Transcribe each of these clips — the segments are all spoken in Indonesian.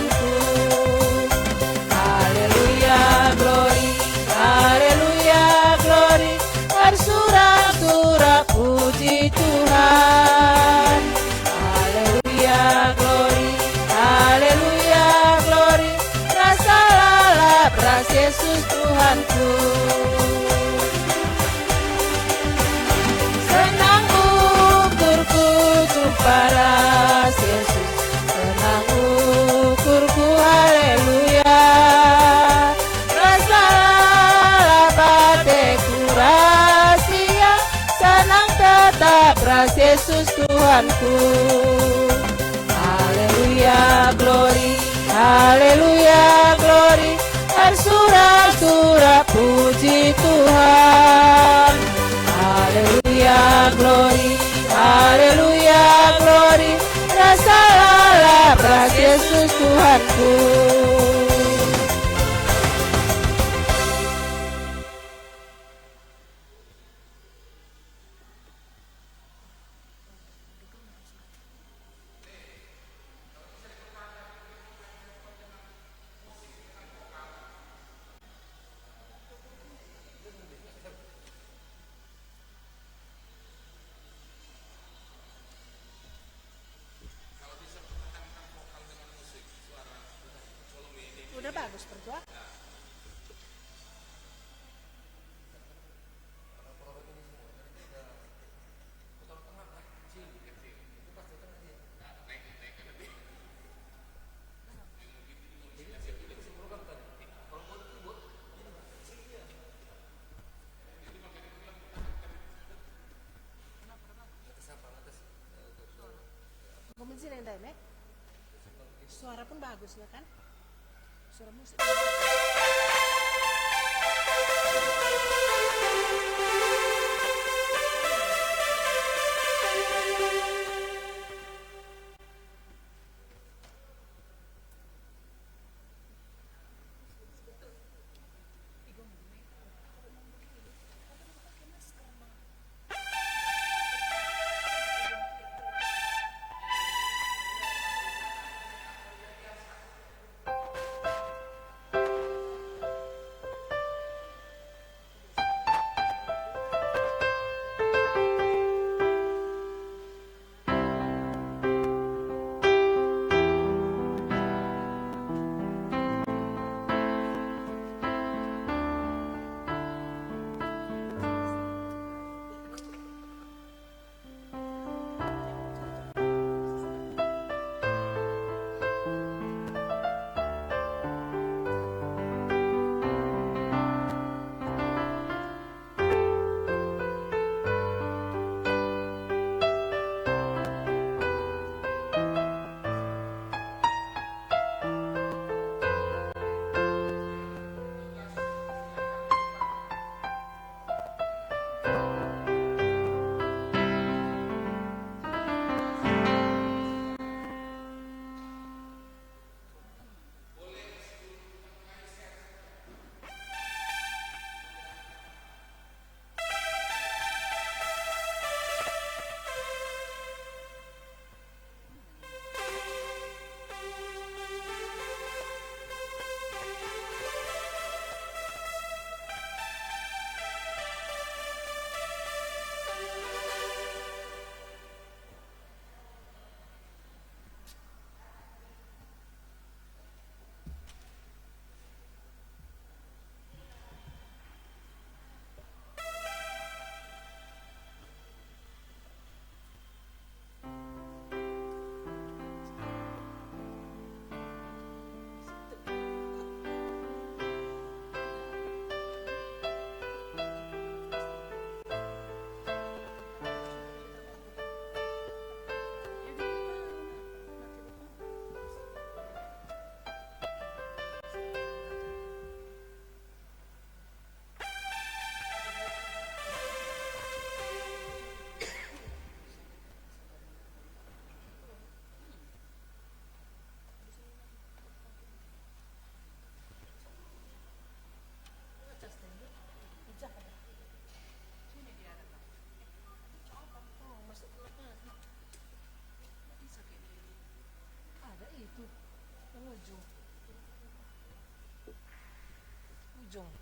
Tuhanku. Haleluya, glory, haleluya, glory, bersorak-sorak puji Tuhan. Haleluya, glory, haleluya, glory, rasalah beras Yesus Tuhanku. Senang ukurku jumpa ras Yesus, senang ukurku haleluya. Rasalah bateku rahasia, senang tetap ras Yesus Tuhanku. Haleluya, glory, haleluya, glory, bersorak-sorak puji Tuhan. Haleluya, glory, haleluya, glory, rasalah beras Yesus Tuhanku. Udah bagus berdoa. Suara pun bagus ya kan? Suara musik. Zoom.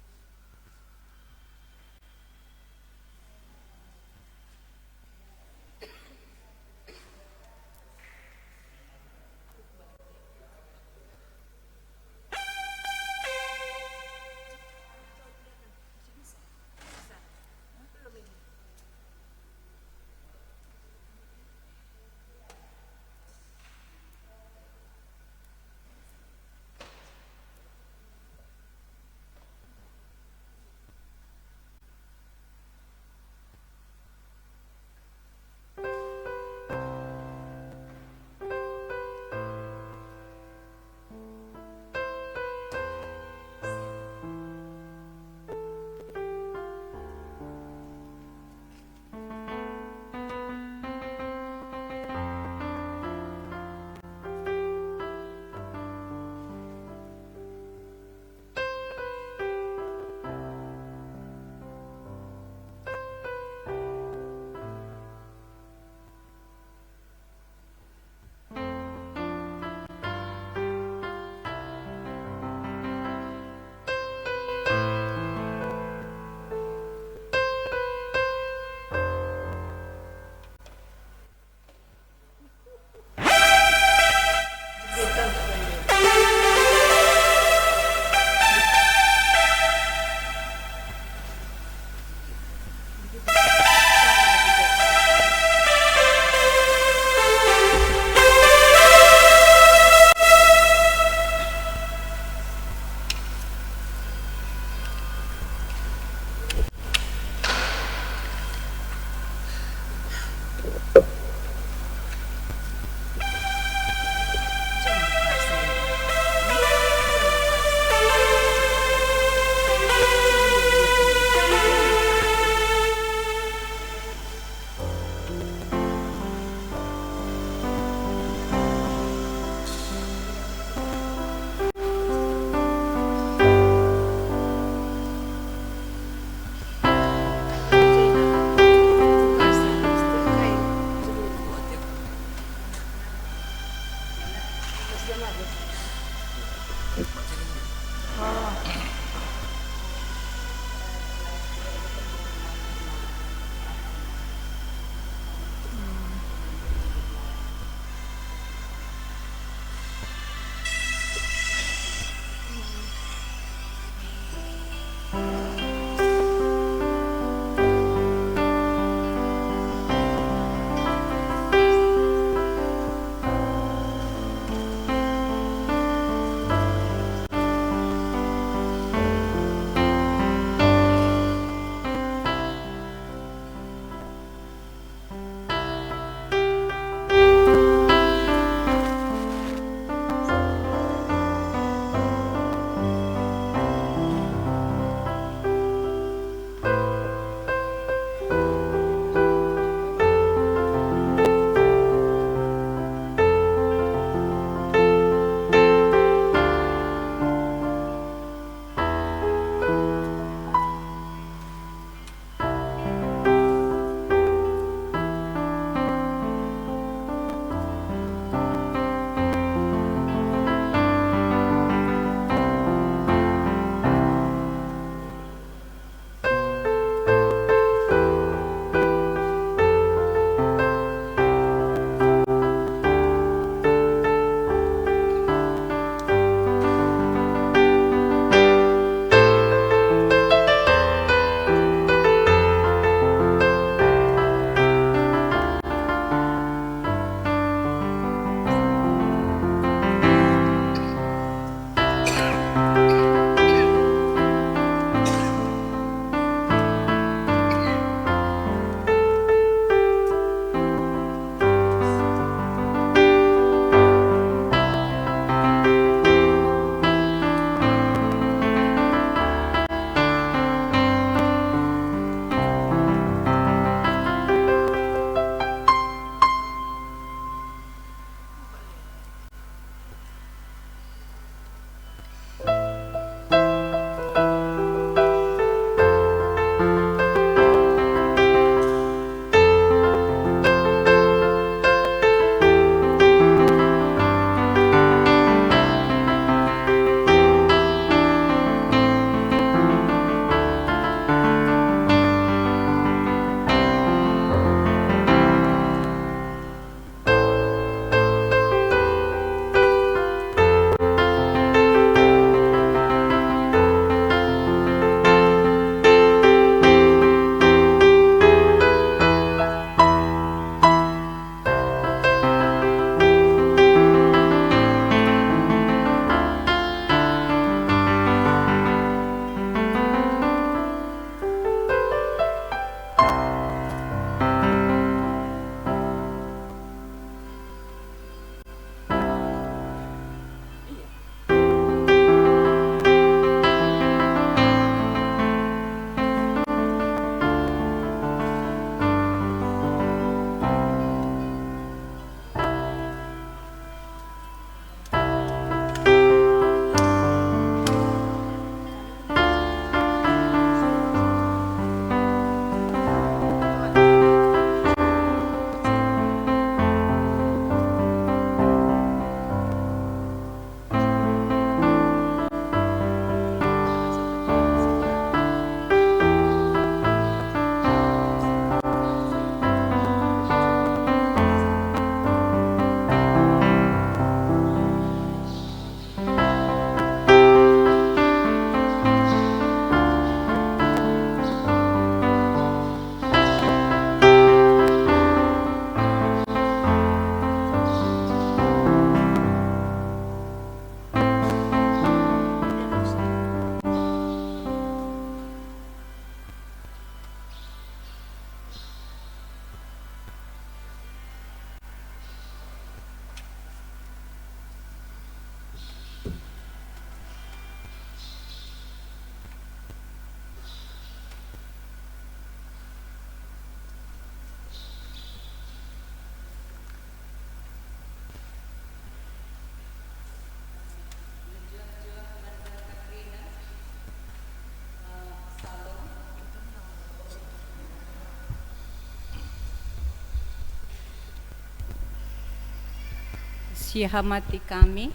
Sihamati kami,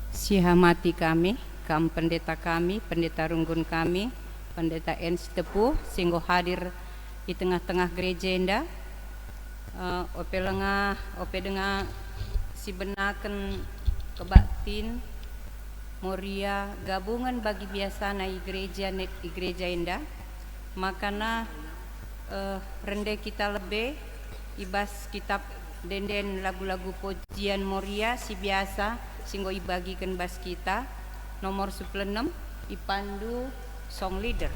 sihamati kami, pendeta kami, pendeta runggun kami, pendeta Ens Tepuh, singgo hadir di tengah-tengah gereja enda, ope dengan si benaken kebaktin Moria gabungan bagi biasa na igreja enda, makana rende kita lebih ibas kitab denden lagu-lagu pujian Moria si biasa singgo ibagikan bas kita nomor 16 ipandu song leader.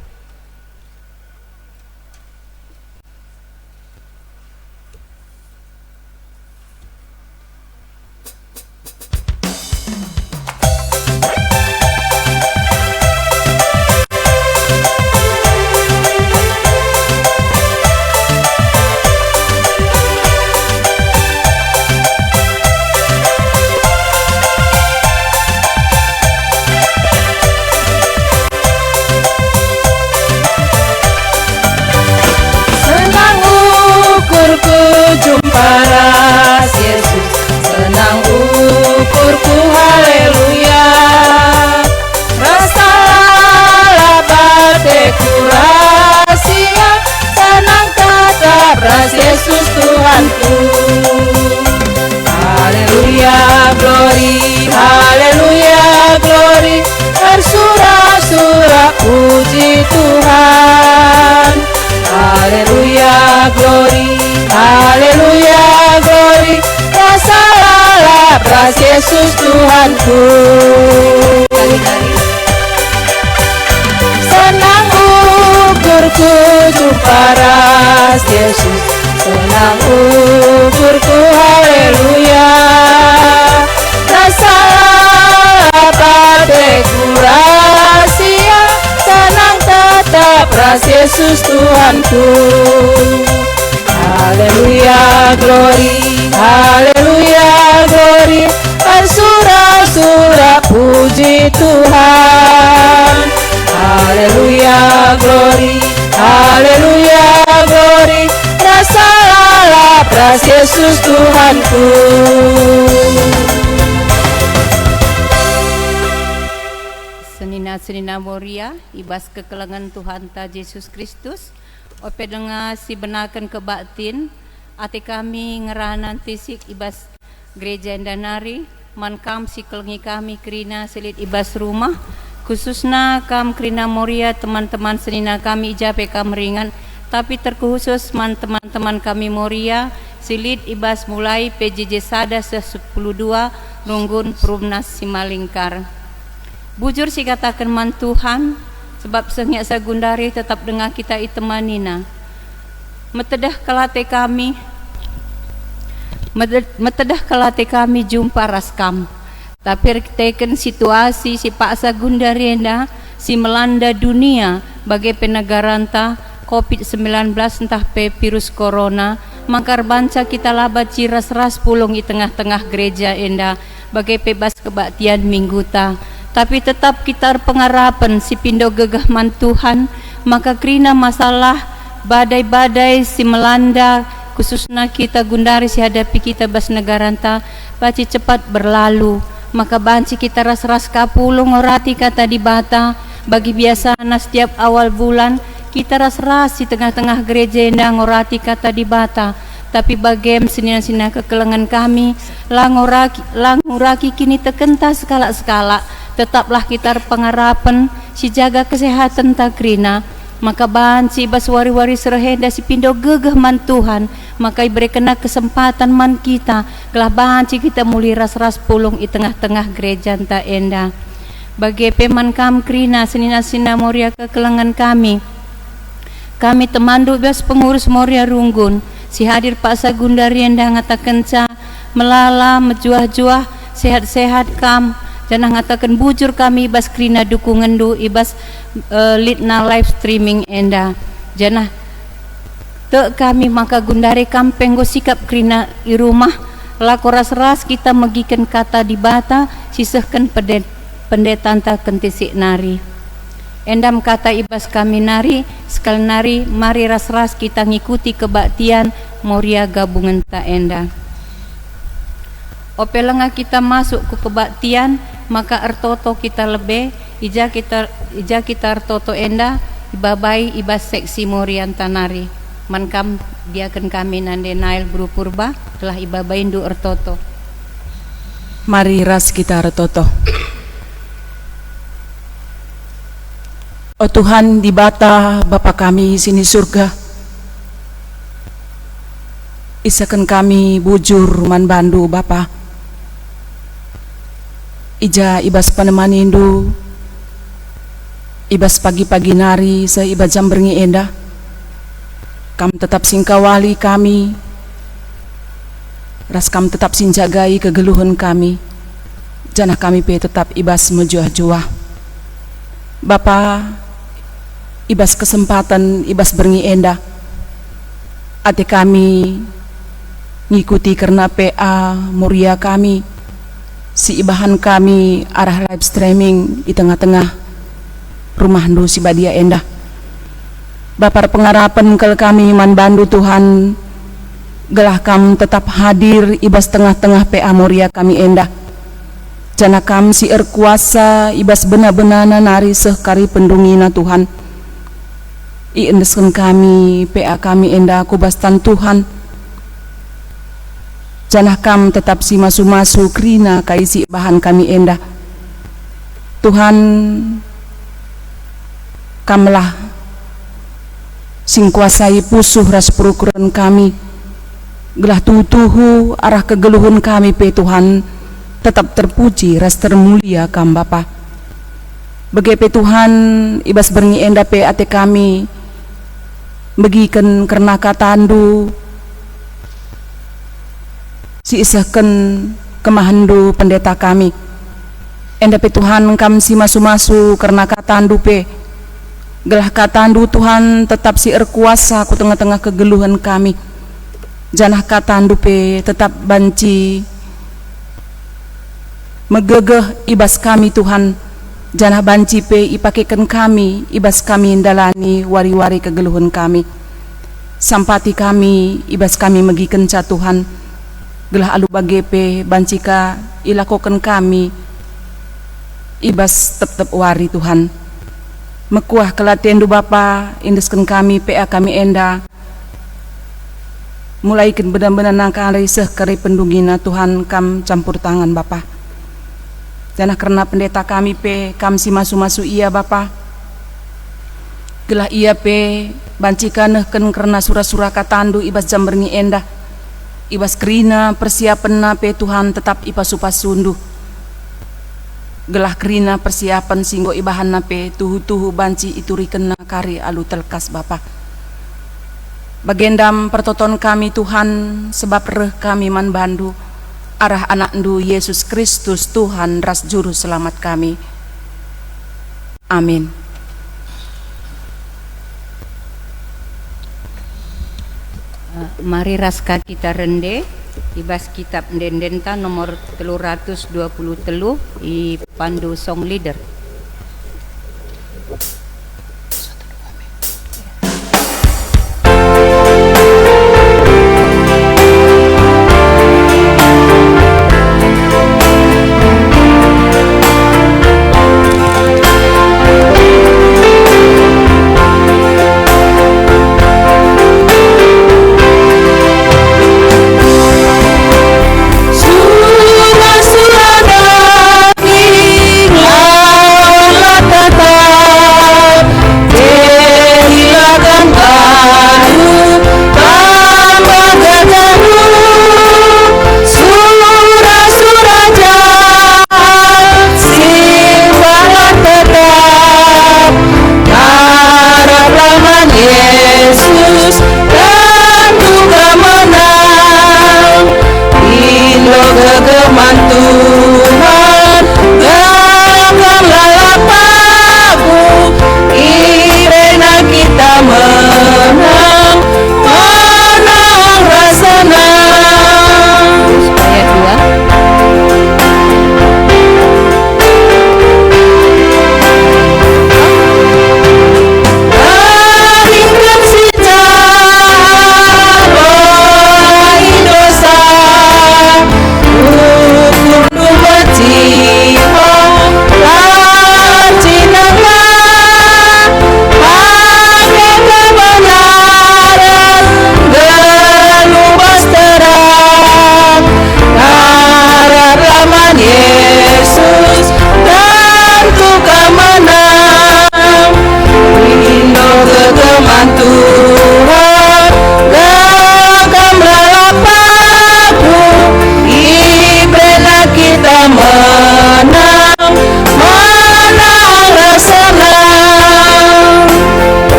Yesus Tuhanku. Haleluya, glory, haleluya, glory, bersorak-sorak puji Tuhan. Haleluya, glory, haleluya, glory, rasalah beras Yesus Tuhanku. Senang ukurku jumpa ras Yesus, senang ukurku haleluya. Rasalah padaku rahasia, senang tetap ras Yesus Tuhanku. Haleluya, glory, haleluya, glory, bersorak-sorak puji Tuhan. Haleluya, glory, haleluya, glory, rasalah beras Yesus Tuhanku. Senina Moria ibas kekelangan Tuhan ta Yesus Kristus, ope dengar si benakan kebaktin ati kami ngerahanan tisik ibas gereja endanari mankam si kelengi kami kerina selit ibas rumah, khususnya kam kerina Moria teman-teman senina kami ijape kam ringan, tapi terkhusus teman-teman kami Moria silit ibas mulai PJJ Sada 10.2 Runggun Perumnas Simalingkar. Bujur si katakan man Tuhan, sebab sengyak sagundari tetap dengan kita itemanina. Metedah kelate kami jumpa raskam. Tapi teken situasi si paksa gundarienda si melanda dunia bagai penegaranta COVID-19 entah virus corona, makar banca kita labat ciras-ras pulung di tengah-tengah gereja enda bagai bebas kebaktian mingguta. Tapi tetap kita pengarapan si pindo gegah man Tuhan, maka kerina masalah badai-badai si melanda khususnya kita gundari si hadapi kita bas negaranta baci cepat berlalu, maka banci kita ras-ras kapulung orati kata di bata bagi biasa na setiap awal bulan kita ras-ras di tengah-tengah gereja endang orati kata di bata. Tapi bagem senina-senina kekelengan kami languraki kini tekenta skala-skala, tetaplah kita pengarapan si jaga kesehatan takrina, maka banci bas wari-wari serhenda si pindo gegeh man Tuhan, maka iberi kena kesempatan man kita kelah banci kita muli ras-ras pulung di tengah-tengah gereja enta enda bagi peman kam krina senina-senina Moria kekelengan kami temandu bas pengurus Moria Runggun si hadir Pak Sagundari enda ngatakan ca melala mejuah-juah sehat-sehat kam jangan ngatakan bujur kami ibas krina dukungan du ibas litna live streaming enda janah te kami maka gundare kampeng go sikap krina i rumah lako ras-ras kita megikan kata di bata sisehkan pendeta anta kentisik nari Endam kata ibas kami nari, sekal nari, mari ras-ras kita ngikuti kebaktian Moria gabungan ta enda. Opelanga kita masuk ke kebaktian, maka ertoto kita lebih, ija kita ertoto enda, ibabai ibas seksi Morian tanari. Mankam diakan kami nande nail guru purba telah ibabain du ertoto. Mari ras kita ertoto. Oh Tuhan di bata Bapa kami sini surga, isakan kami bujur man bandu Bapa, ija ibas panemanindu, ibas pagi-pagi nari seiba jam berngi enda, kam tetap singkawali kami, ras kam tetap sinjagai kegeluhan kami, janah kami pe tetap ibas mejuah-juah. Bapa, ibas kesempatan ibas berngi enda, ate kami ngikuti karena PA Moria kami, si ibahan kami arah live streaming di tengah-tengah rumah ndu si badia enda. Bapa pengarapan kel kami man bandu Tuhan, gelah kam tetap hadir ibas tengah-tengah PA Moria kami enda. Jana kam si kuasa ibas benar-benana nari sekari pendungina Tuhan. Iendeskan kami PA kami enda kubastan Tuhan. Janah kam tetap si masu-masu krina kaisi bahan kami enda. Tuhan kamlah sing kuasai pusuh ras perukuran kami, gelah tuhu arah kegeluhun kami pe Tuhan, tetap terpuji ras termulia kam Bapa. Begepe Tuhan ibas berngi enda pe ate kami begiken karena katandu si isaken kemahandu pendeta kami enda pe Tuhan kam si masu-masu karena katandu pe, gelah katandu Tuhan tetap si kuasa ku tengah-tengah kegeluhan kami, janah katandu pe tetap banci megegeh ibas kami Tuhan, janah banci pe ipakekan kami ibas kami indalani wari-wari kegeluhan kami, sampati kami ibas kami megiken ca Tuhan, gelah alu bagepe bancika ilakokan kami ibas tetep wari Tuhan. Mekuah kelatendu Bapa indeskan kami PA kami enda, mulaikan benar-benar nangkali sekari pendungina Tuhan kam campur tangan Bapa. Janah karena pendeta kami pe kam si masu-masu iya Bapa, gelah iya pe bancika nehken karena surah-surah katandu ibas jam berngi enda, ibas kerina persiapan na pe Tuhan tetap ipasupasundu, gelah kerina persiapan singgo ibahan na pe tuhu-tuhu banci ituriken na kari alu telkas Bapa. Bagendam pertoton kami Tuhan, sebab reh kami man bandu arah anak ndu Yesus Kristus Tuhan ras juru selamat kami. Amin. Mari raska kita rende ibas kitab Dendenta nomor 320 i pandu song leader. Surah-surah daging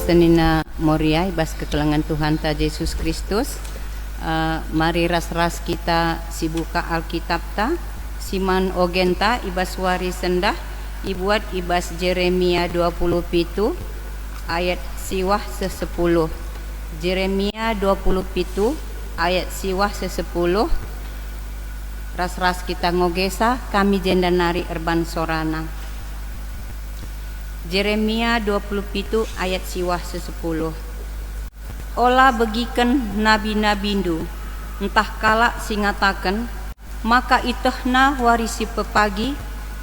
senina Moria ibas kekelangan Tuhan ta Yesus Kristus. Mari ras-ras kita si buka Alkitab ta siman ogenta ibas wari sendah ibuat ibas Jeremia 27 ayat siwah se-10. Jeremia 27 ayat siwah se-10. Ras-ras kita ngogesa kami jenda nari erban sorana. Jeremia 27 ayat siwah se-10. Ola begiken nabi-nabindu entah kala singataken maka itehna warisi pepagi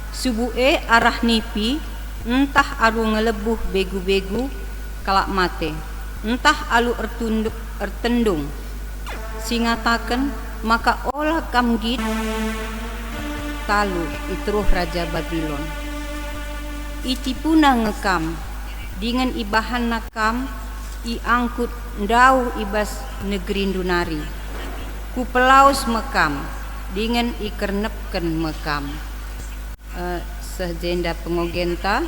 subuhe arah nipi entah alu ngelebuh begu-begu kalak mate entah alu ertendung singataken maka olah kamgit talu itruh Raja Babylon itipuna ngekam dengan ibahan nakam iangkut ndau ibas negeri Dunari ku pelaus mekam dengan ikernepken mekam. Sejenda pengogenta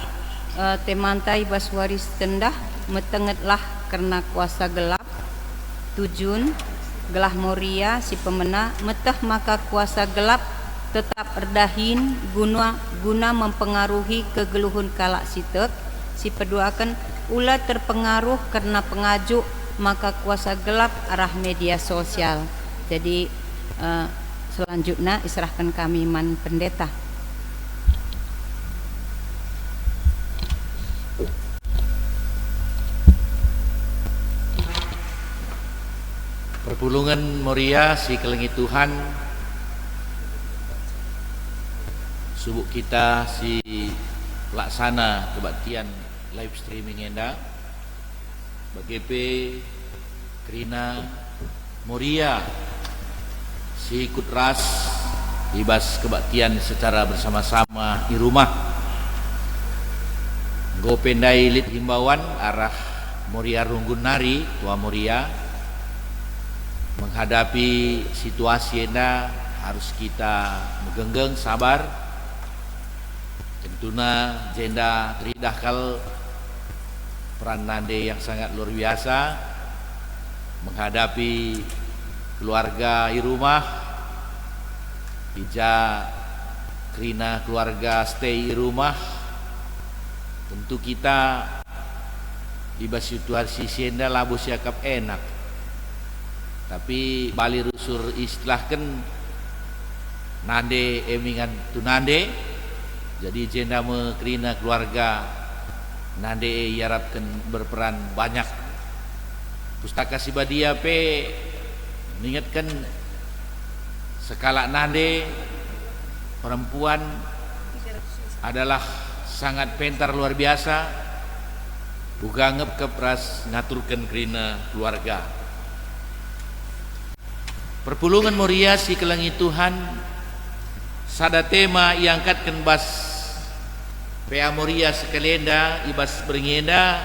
temanta ibas waris tendah metengetlah karena kuasa gelap tujun gelah Moria si pemena meteh maka kuasa gelap tetap erdahin guna mempengaruhi kegeluhun kalak sitek si peduakan ulah terpengaruh karena pengajuk maka kuasa gelap arah media sosial. Jadi selanjutnya iserahkan kami man pendeta. Perpulungan Moria si kelengi Tuhan subuh kita si pelaksana kebaktian live streaming enda bagepe Krina Moria si ikut ras ibas kebaktian secara bersama-sama di rumah go pendai lit himbauan arah Moria Runggun Nari tua Moria menghadapi situasi enda harus kita megenggeng sabar tentunya jenda teridah kal peran nande yang sangat luar biasa menghadapi keluarga di rumah ija Krina keluarga stay di rumah tentu kita di situasi sienda labu siakap enak tapi bali rusur istilahkan nande emingan tu nande jadi jenda me Krina keluarga nande yarapkan berperan banyak pustaka sibadia pe mengingatkan sekala nande perempuan adalah sangat pintar luar biasa buka ngep kepras ngaturkan Krina keluarga. Perpulungan Moria si kelangi Tuhan sada tema yang angkatkan bas PA Moria sekalenda ibas beringenda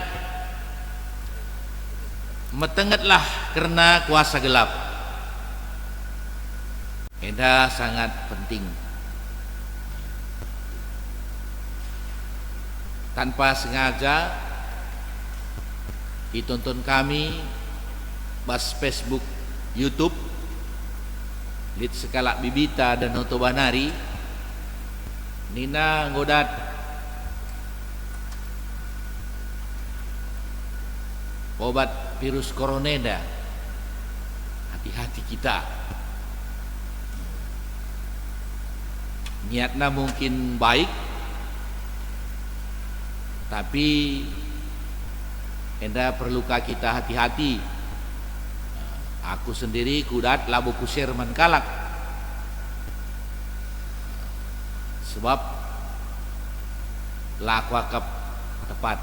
metengetlah karena kuasa gelap. Enda sangat penting. Tanpa sengaja ditonton kami bas Facebook, YouTube, lit sekala bibita dan otobanari nina ngodat obat virus corona. Hati-hati kita. Niatnya mungkin baik, tapi enda perlukah kita hati-hati. Aku sendiri kudat labu kusir mankalak, sebab laku akap tepat.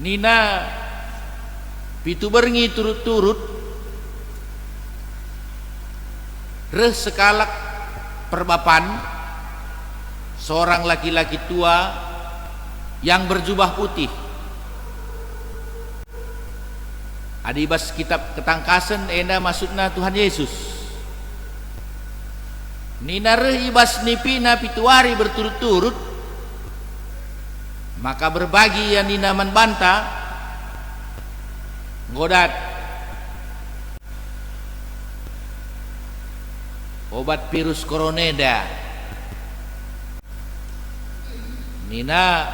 Nina pitu berengi turut-turut res sekalak perbapan seorang laki-laki tua yang berjubah putih adibas kitab ketangkasan enda maksudna Tuhan Yesus nina re ibas nipina pituari berturut-turut Maka berbagi yang dinaman banta ngodat obat virus coroneda nina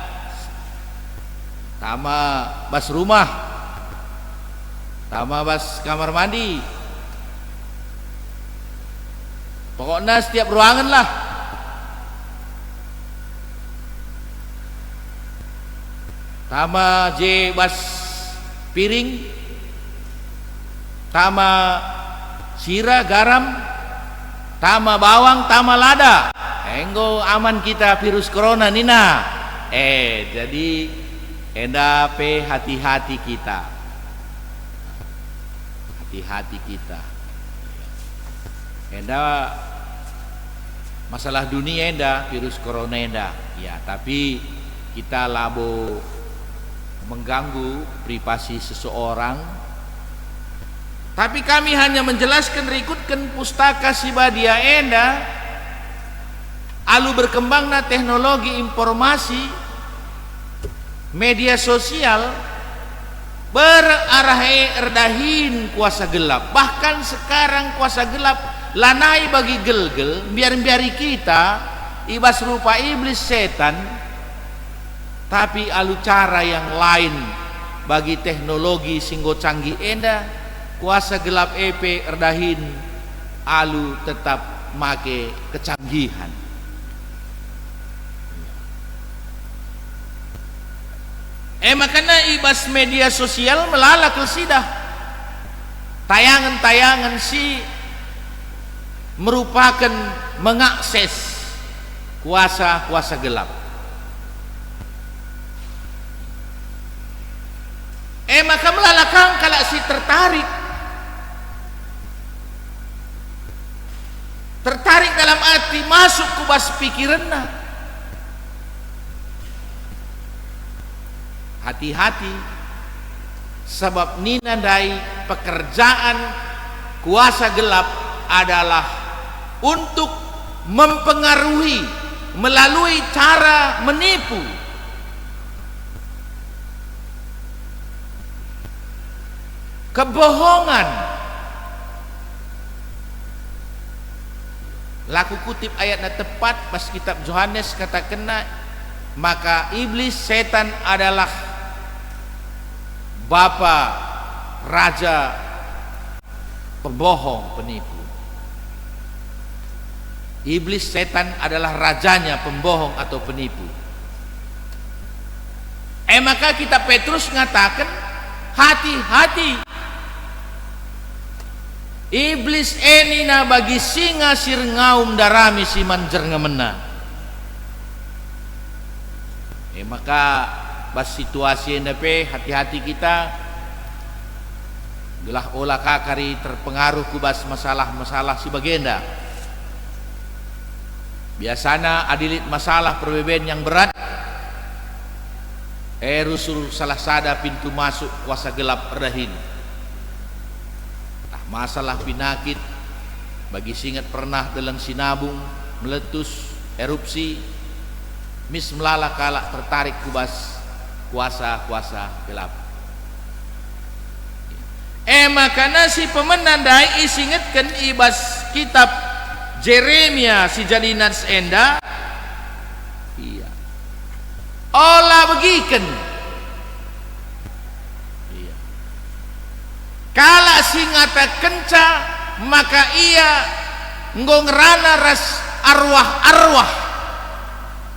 tama bas rumah, tama bas kamar mandi, pokoknya setiap ruangan lah. Tama je bas piring, tama sira garam, tama bawang, tama lada. Enggo aman kita virus corona nina. Jadi enda pe hati-hati kita. Hati-hati kita. Enda masalah dunia enda virus corona enda. Ya, tapi kita labo mengganggu privasi seseorang. Tapi kami hanya menjelaskan rikutkan pustaka Sibadia enda alu berkembangna teknologi informasi media sosial berarah erdahin kuasa gelap. Bahkan sekarang kuasa gelap lanai bagi gel-gel biar-biari kita ibas rupa iblis setan, tapi alu cara yang lain bagi teknologi singgo canggih enda kuasa gelap EP erdahin alu tetap make kecanggihan. Makanya ibas media sosial melalak lesidah tayangan-tayangan si merupakan mengakses kuasa gelap. Maka melalakang kalau si tertarik dalam arti masuk kubas pikiranna. Hati-hati, sebab ninandai pekerjaan kuasa gelap adalah untuk mempengaruhi melalui cara menipu, kebohongan. Laku kutip ayatnya tepat pas kitab Yohanes katakanna, maka iblis setan adalah bapa raja pembohong penipu. Iblis setan adalah rajanya pembohong atau penipu. Maka kita Petrus mengatakan hati-hati. Iblis enina bagi singa sir ngaum darami si manjer ngemena. Maka bas situasi endape hati-hati kita gelah olah kakari terpengaruh kubas masalah-masalah si bagenda. Biasana adilit masalah perbeben yang berat rusul salah sada pintu masuk kuasa gelap erdahin. Masalah penyakit bagi singat pernah dalam sinabung meletus erupsi mis melala kalak tertarik kubas kuasa gelap. Makanya si pemenandai isingetkan ibas kitab Jeremia si jadinas enda. Iya. Olah begiken. Iya. Kala singata kenca maka ia ngongrana ras arwah-arwah.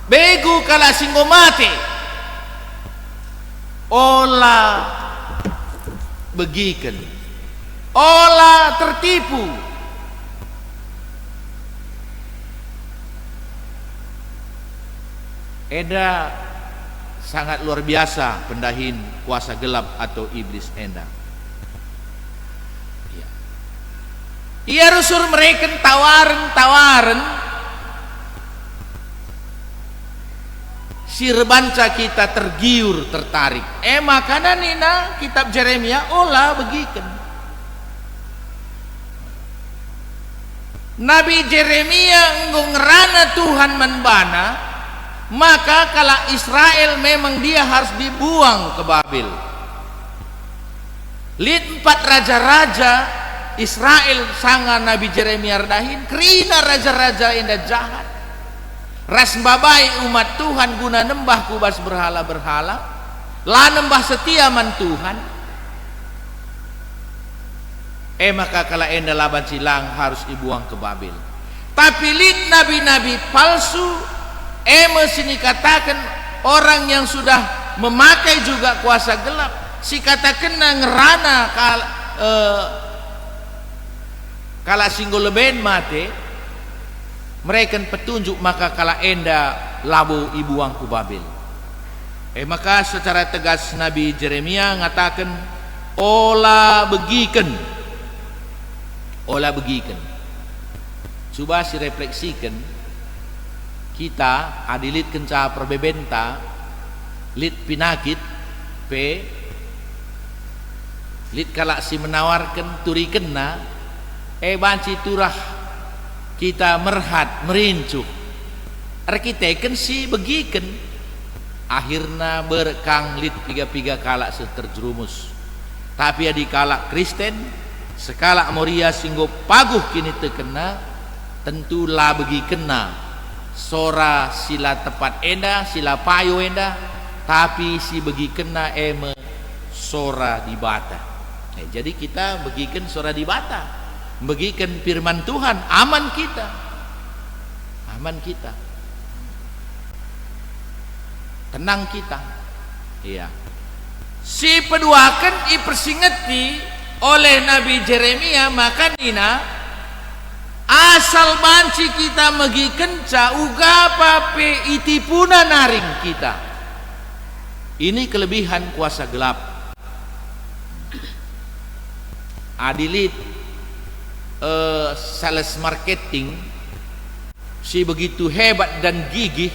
Begu kala singgo mati. Olah begiken. Olah tertipu. Eda sangat luar biasa pendahin kuasa gelap atau iblis enda. Ia rusur mereka tawaran si rebanca kita tergiur tertarik. Makanya nina kitab Jeremia olah begiken. Nabi Jeremia ngongrana Tuhan menbana maka kalau Israel memang dia harus dibuang ke Babel. Lihat 4 raja-raja Israel sanga Nabi Jeremia redahin kerina raja-raja indah jahat ras babai umat Tuhan guna nembah kubas berhala-berhala lah nembah setia man Tuhan. Maka kalau enda laban silang harus dibuang ke Babel. Tapi lihat nabi-nabi palsu sini katakan orang yang sudah memakai juga kuasa gelap si katakan ngerana kala singgo leben mate mereka petunjuk maka kala enda labu ibuang ku Babel. Maka secara tegas Nabi Jeremia ngatakan ola begiken coba si refleksikan kita adilit kenca perbebenta lit pinakit lit kala si menawarkan turikenna banci turah kita merhat merincuh arkiteken si begiken akhirna berkang lit piga-piga kala seterjerumus. Tapi adi kala Kristen sekala Moria singgo paguh kini tekena tentu lah begi kena sora sila tepat enda sila payo enda tapi si begi kena sora di bata. Jadi kita begikan sora di bata, begikan firman Tuhan, aman kita, tenang kita. Iya. Si peduakan ipersingeti oleh Nabi Jeremia maka nina asal banci kita megi kenca uga pape itipuna naring kita. Ini kelebihan kuasa gelap. Adilit sales marketing si begitu hebat dan gigih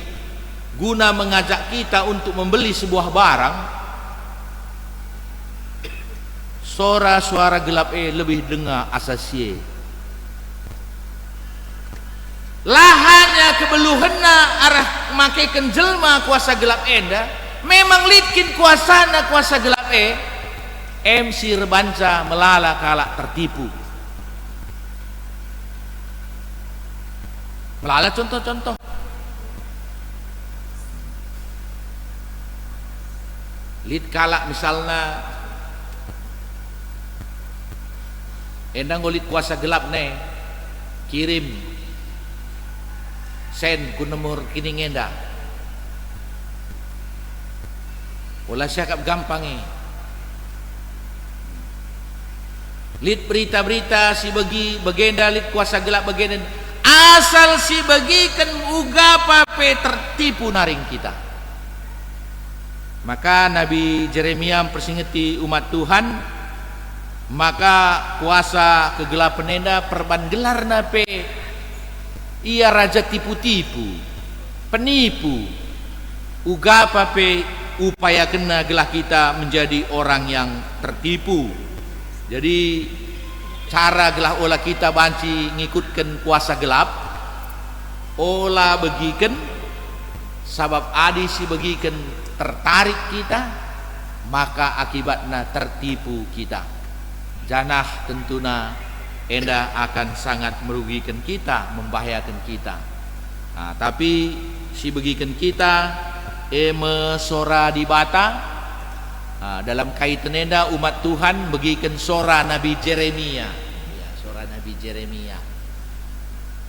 guna mengajak kita untuk membeli sebuah barang. Suara gelap lebih dengar asasie lahannya kebeluhena arah makai kenjelma kuasa gelap enda memang litkin kuasana kuasa gelap MC rebanca melala kalak tertipu. Melala contoh-contoh lit kalak misalnya endang golit kuasa gelap nih kirim sen ku nomor kini ngenda olah siakap gampang lit berita-berita si bagi bagenda lit kuasa gelap bagenda asal si bagikan uga pape tertipu naring kita. Maka Nabi Jeremia mempersingeti umat Tuhan maka kuasa kegelapan enda perban gelar nape ia raja tipu-tipu penipu uga pape upaya kena gelah kita menjadi orang yang tertipu. Jadi cara gelah olah kita banci ngikutkan kuasa gelap olah begiken sabab adi si begiken tertarik kita maka akibatnya tertipu kita. Janah tentuna enda akan sangat merugikan kita, membahayakan kita. Nah, tapi si begikan kita sora di bata. Nah, dalam kaitan enda umat Tuhan begikan sora Nabi Jeremia. Ya, sora Nabi Jeremia.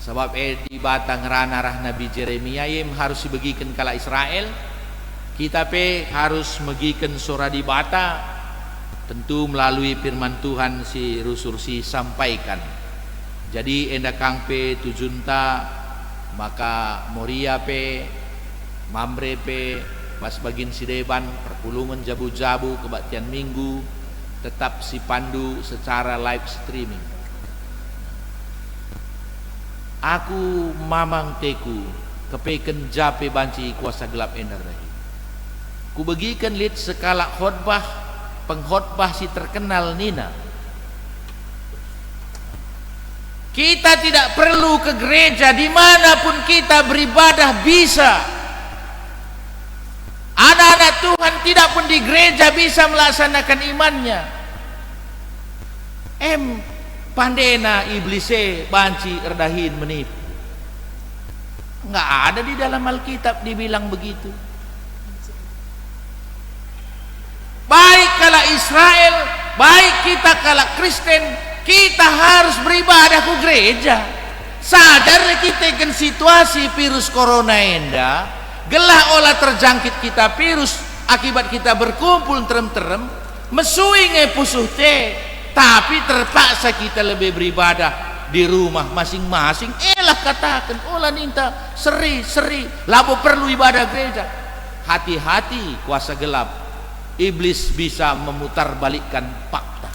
Sebab di bata ngeranarah Nabi Jeremia harus dibegikan kala Israel. Kita harus megikan sora di bata. Tentu melalui firman Tuhan si Rusursi sampaikan. Jadi enda kangpe tujunta maka Moria Mamre mas bagin si deban perpulungan jabu-jabu kebaktian minggu tetap si pandu secara live streaming. Aku mamang teku kepeken jape banci kuasa gelap endar rahi. Ku begikan lit sekala khotbah pengkhotbah si terkenal nina. Kita tidak perlu ke gereja, dimanapun kita beribadah bisa. Tuhan tidak pun di gereja bisa melaksanakan imannya. Pandena iblise banci erdahin menipu. Nggak ada di dalam Alkitab dibilang begitu. Baik kala Israel, baik kita kala Kristen, kita harus beribadah ke gereja. Sadar kita kan situasi virus corona enda, gelah olah terjangkit kita virus akibat kita berkumpul terem-terem, mesui ngepusuh teh, tapi terpaksa kita lebih beribadah di rumah masing-masing. Elah katakan, olah ninta seri labo perlu ibadah gereja. Hati-hati kuasa gelap, iblis bisa memutarbalikkan fakta.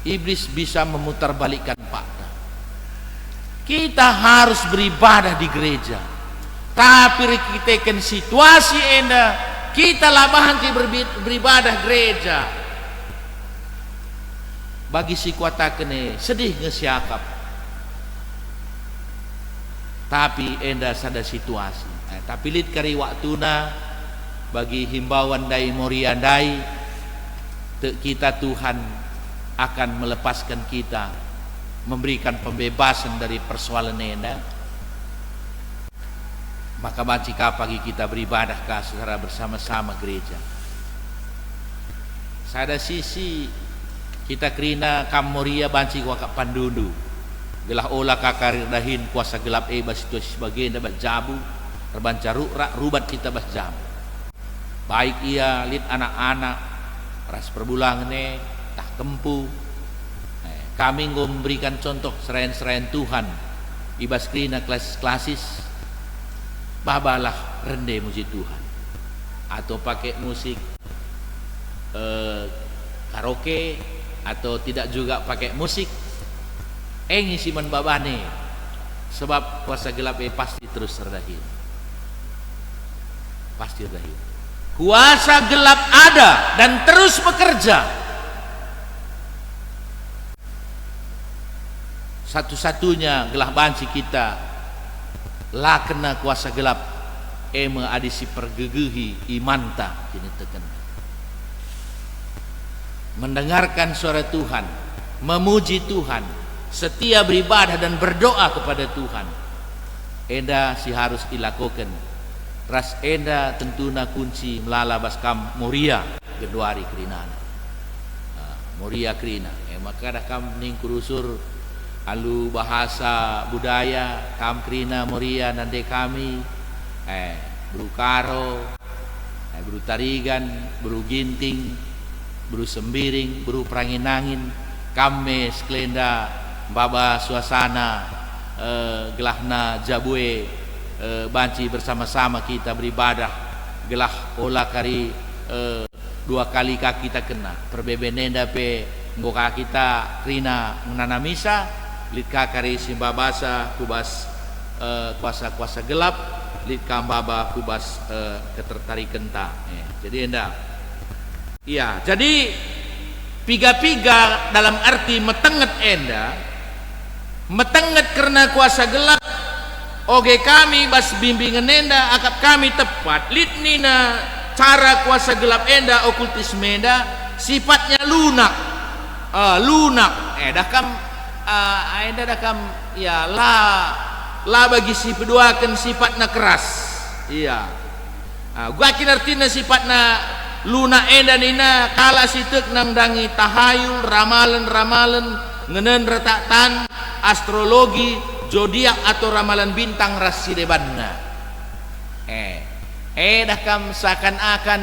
Iblis bisa memutarbalikkan fakta. Kita harus beribadah di gereja, tapi kita kan situasi enda kita labahan beribadah gereja. Bagi si kuata kene sedih ngesiakap, tapi enda sada situasi. Tapi lid kari waktuna bagi himbauan dai moria dai kita Tuhan akan melepaskan kita, memberikan pembebasan dari persoalan enda. Maka bacika pagi kita beribadah secara bersama-sama gereja. Sada sisi kita kerina kam moria banci wakak pandundu gelah olah kakarir dahin kuasa gelap bas situasi sebagian dapat jabu terbanca rubat kita bas jamu. Baik ia lid anak-anak ras perbulangan tah kempu. Kami memberikan contoh serayan-serayan Tuhan ibas krina klasis babalah rende musik Tuhan atau pakai musik karaoke atau tidak juga pakai musik ngisi man babane, sebab kuasa gelap pasti terus terdahin, pasti terdahin. Kuasa gelap ada dan terus bekerja. Satu-satunya gelah banci kita lah kena kuasa gelap adisi pergegehi imanta kini teken mendengarkan suara Tuhan, memuji Tuhan, setia beribadah dan berdoa kepada Tuhan. Enda si harus dilakukan. Ras enda tentuna kunci melala baskam moria geduari kerinana. Moria kerina. Maka dah kam ning kurusur alu bahasa budaya kam krina moria nande kami buru karo, buru tarigan, buru ginting, buru sembiring, buru peranginangin, kame sklenda baba suasana gelahna jabue banci bersama-sama kita beribadah gelah olah kari dua kali kaki kita kena perbebenenda pe ngoka kita krina menanamisa litka kari simbabasa kubas kuasa-kuasa gelap litka baba kubas ketertarikan ta. Jadi enda iya, jadi piga-piga dalam arti metenget enda metenget karena kuasa gelap oge kami bas bimbingan enda akap kami tepat litnina cara kuasa gelap enda okultisme enda sifatnya lunak dah kam enda dah kam ya la bagi si peduakan sifatnya keras iya gua artinya sifatnya luna enda nina kala sitek nang dangi tahayul ramalan ngenen retaktan astrologi zodiak atau ramalan bintang rasidebanna dah kam seakan-akan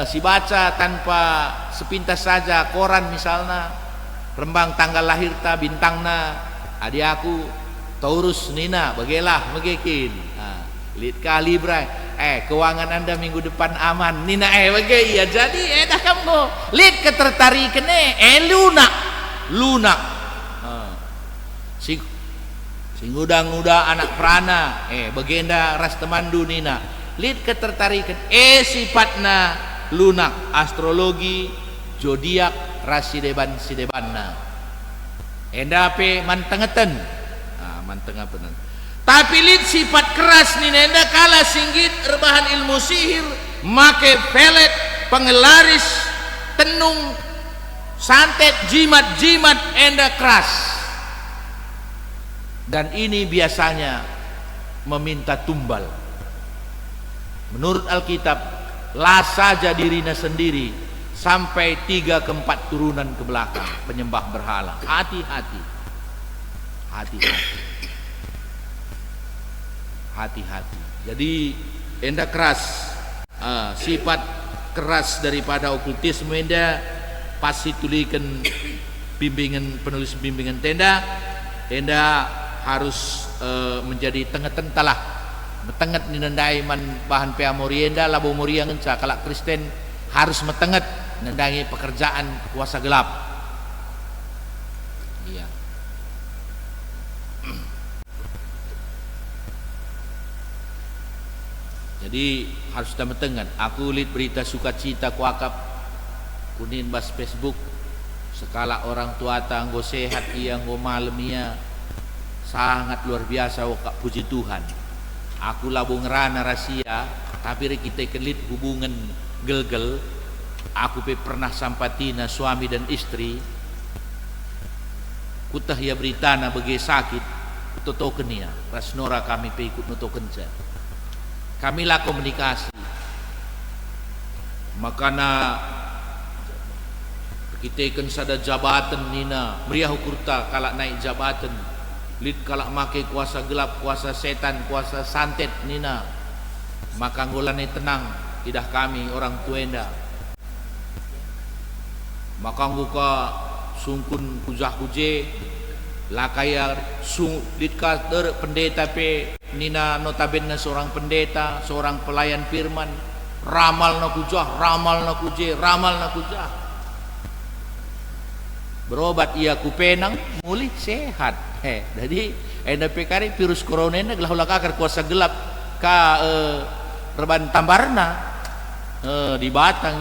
si baca tanpa sepintas saja koran misalnya rembang tanggal lahir ta bintangna adi aku Taurus nina bagelah megekin lit kali bray keuangan anda minggu depan aman nina bage iya jadi dah kamu lit ketertarikan lunak si ngudang-nguda anak perana bagenda ras temandu nina lit ketertarikan sifatna lunak astrologi zodiak rasidebanna endape mantengetan mantengapenan Tapi lid sifat keras ni nenda kala singgit rebahan ilmu sihir, make pelet, pengelaris, tenung, santet, jimat-jimat enda keras. Dan ini biasanya meminta tumbal. Menurut Alkitab, lah saja dirinya sendiri sampai 3 ke 4 turunan ke belakang penyembah berhala. Hati-hati. Hati-hati. Hati-hati. Jadi enda keras, sifat keras daripada okultisme enda pasti tulikan bimbingan penulis bimbingan tenda enda harus menjadi tengah-tengah metenget ni nandai man bahan pea morienda labo moria ngenca kalak Kristen harus metenget nandangi pekerjaan kuasa gelap. Iya. Jadi harus kita metenget. Aku lihat berita sukacita kuakap kunin bas Facebook sekala orang tua tanggo sehat ia nggo malam ia sangat luar biasa wakak puji Tuhan. Aku labo ngerana rahasia tapi kita kelit hubungan gel-gel. Aku pernah sampatina suami dan istri kutah ya beritana bagi sakit totoken ya rasnora kami pe ikut notoken sa kami lah komunikasi makana kita kan sada jabatan nina meriah kurta kalak naik jabatan lid kalak make kuasa gelap kuasa setan kuasa santet nina maka ngolane tenang idah kami orang tuenda maka nguka sungkun kujah kuje lakaya lid kader pendeta pe nina notabene seorang pendeta seorang pelayan firman ramal na kujah ramal na kuje ramal na kujah berobat ia kupenang mulih sehat jadi enda pekari virus corona enda gelah akar kuasa gelap ka reban tambarna di Batang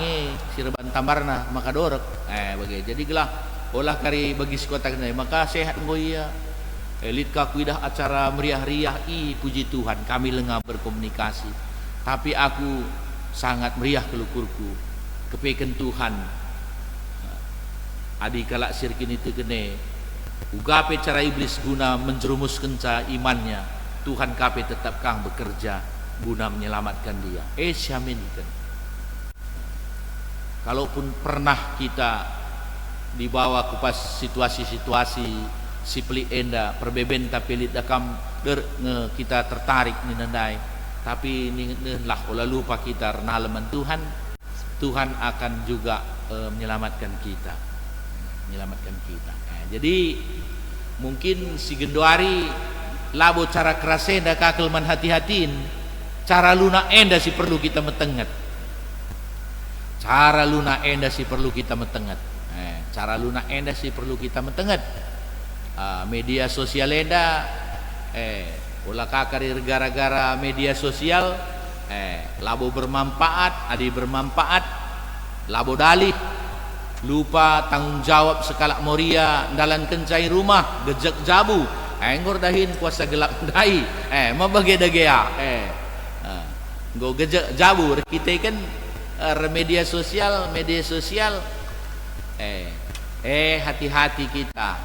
si reban tambarna maka dorek bagai jadi gelah olah kari bagi sekota kena maka sehat ngo ia elit kaku dah acara meriah-riah puji Tuhan kami lengah berkomunikasi tapi aku sangat meriah kelukurku kepeken Tuhan adi kalak sirkin itu kene ugape cara iblis guna menjerumus kenca imannya Tuhan kape tetap kang bekerja guna menyelamatkan dia syaminkan kalaupun pernah kita dibawa ke pas situasi-situasi sipli enda perbeben tapi lid dakam kita tertarik ni nandai tapi ni lah olah lupa kita renaleman Tuhan akan juga menyelamatkan kita jadi mungkin si gendoari labo cara kerasenda kakelman hati-hatiin cara luna enda si perlu kita metenget cara luna enda si perlu kita metenget media sosial enda ulah kakarir gara-gara media sosial labo bermanfaat adi bermanfaat labo dalih lupa tanggung jawab sekalak moria dalam kencai rumah gejek jabu ngor dahin kuasa gelap dai mabage dagea go gejek jabu kita kan media sosial hati-hati kita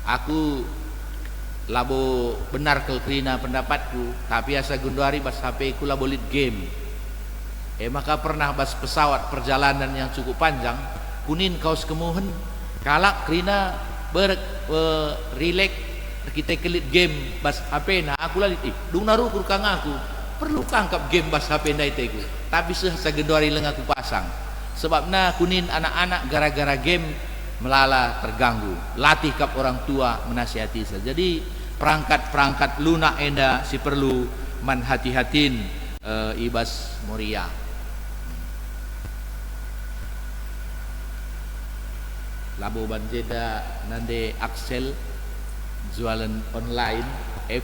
aku labo benar kelkrina pendapatku tapi asa gunduari bas HP ku labo lead game maka pernah bas pesawat perjalanan yang cukup panjang kunin kaos kemuhen kalak krina relax kita kelit game bas HP nah aku lalit dung narukur kang aku perlu kangkap game bas HP ndai teku tapi sehasa gunduari leng aku pasang sebabna kunin anak-anak gara-gara game melala terganggu latih kap orang tua menasihati saja jadi perangkat lunak enda si perlu man hati-hatin ibas moria labo banjeda nande Axel jualan online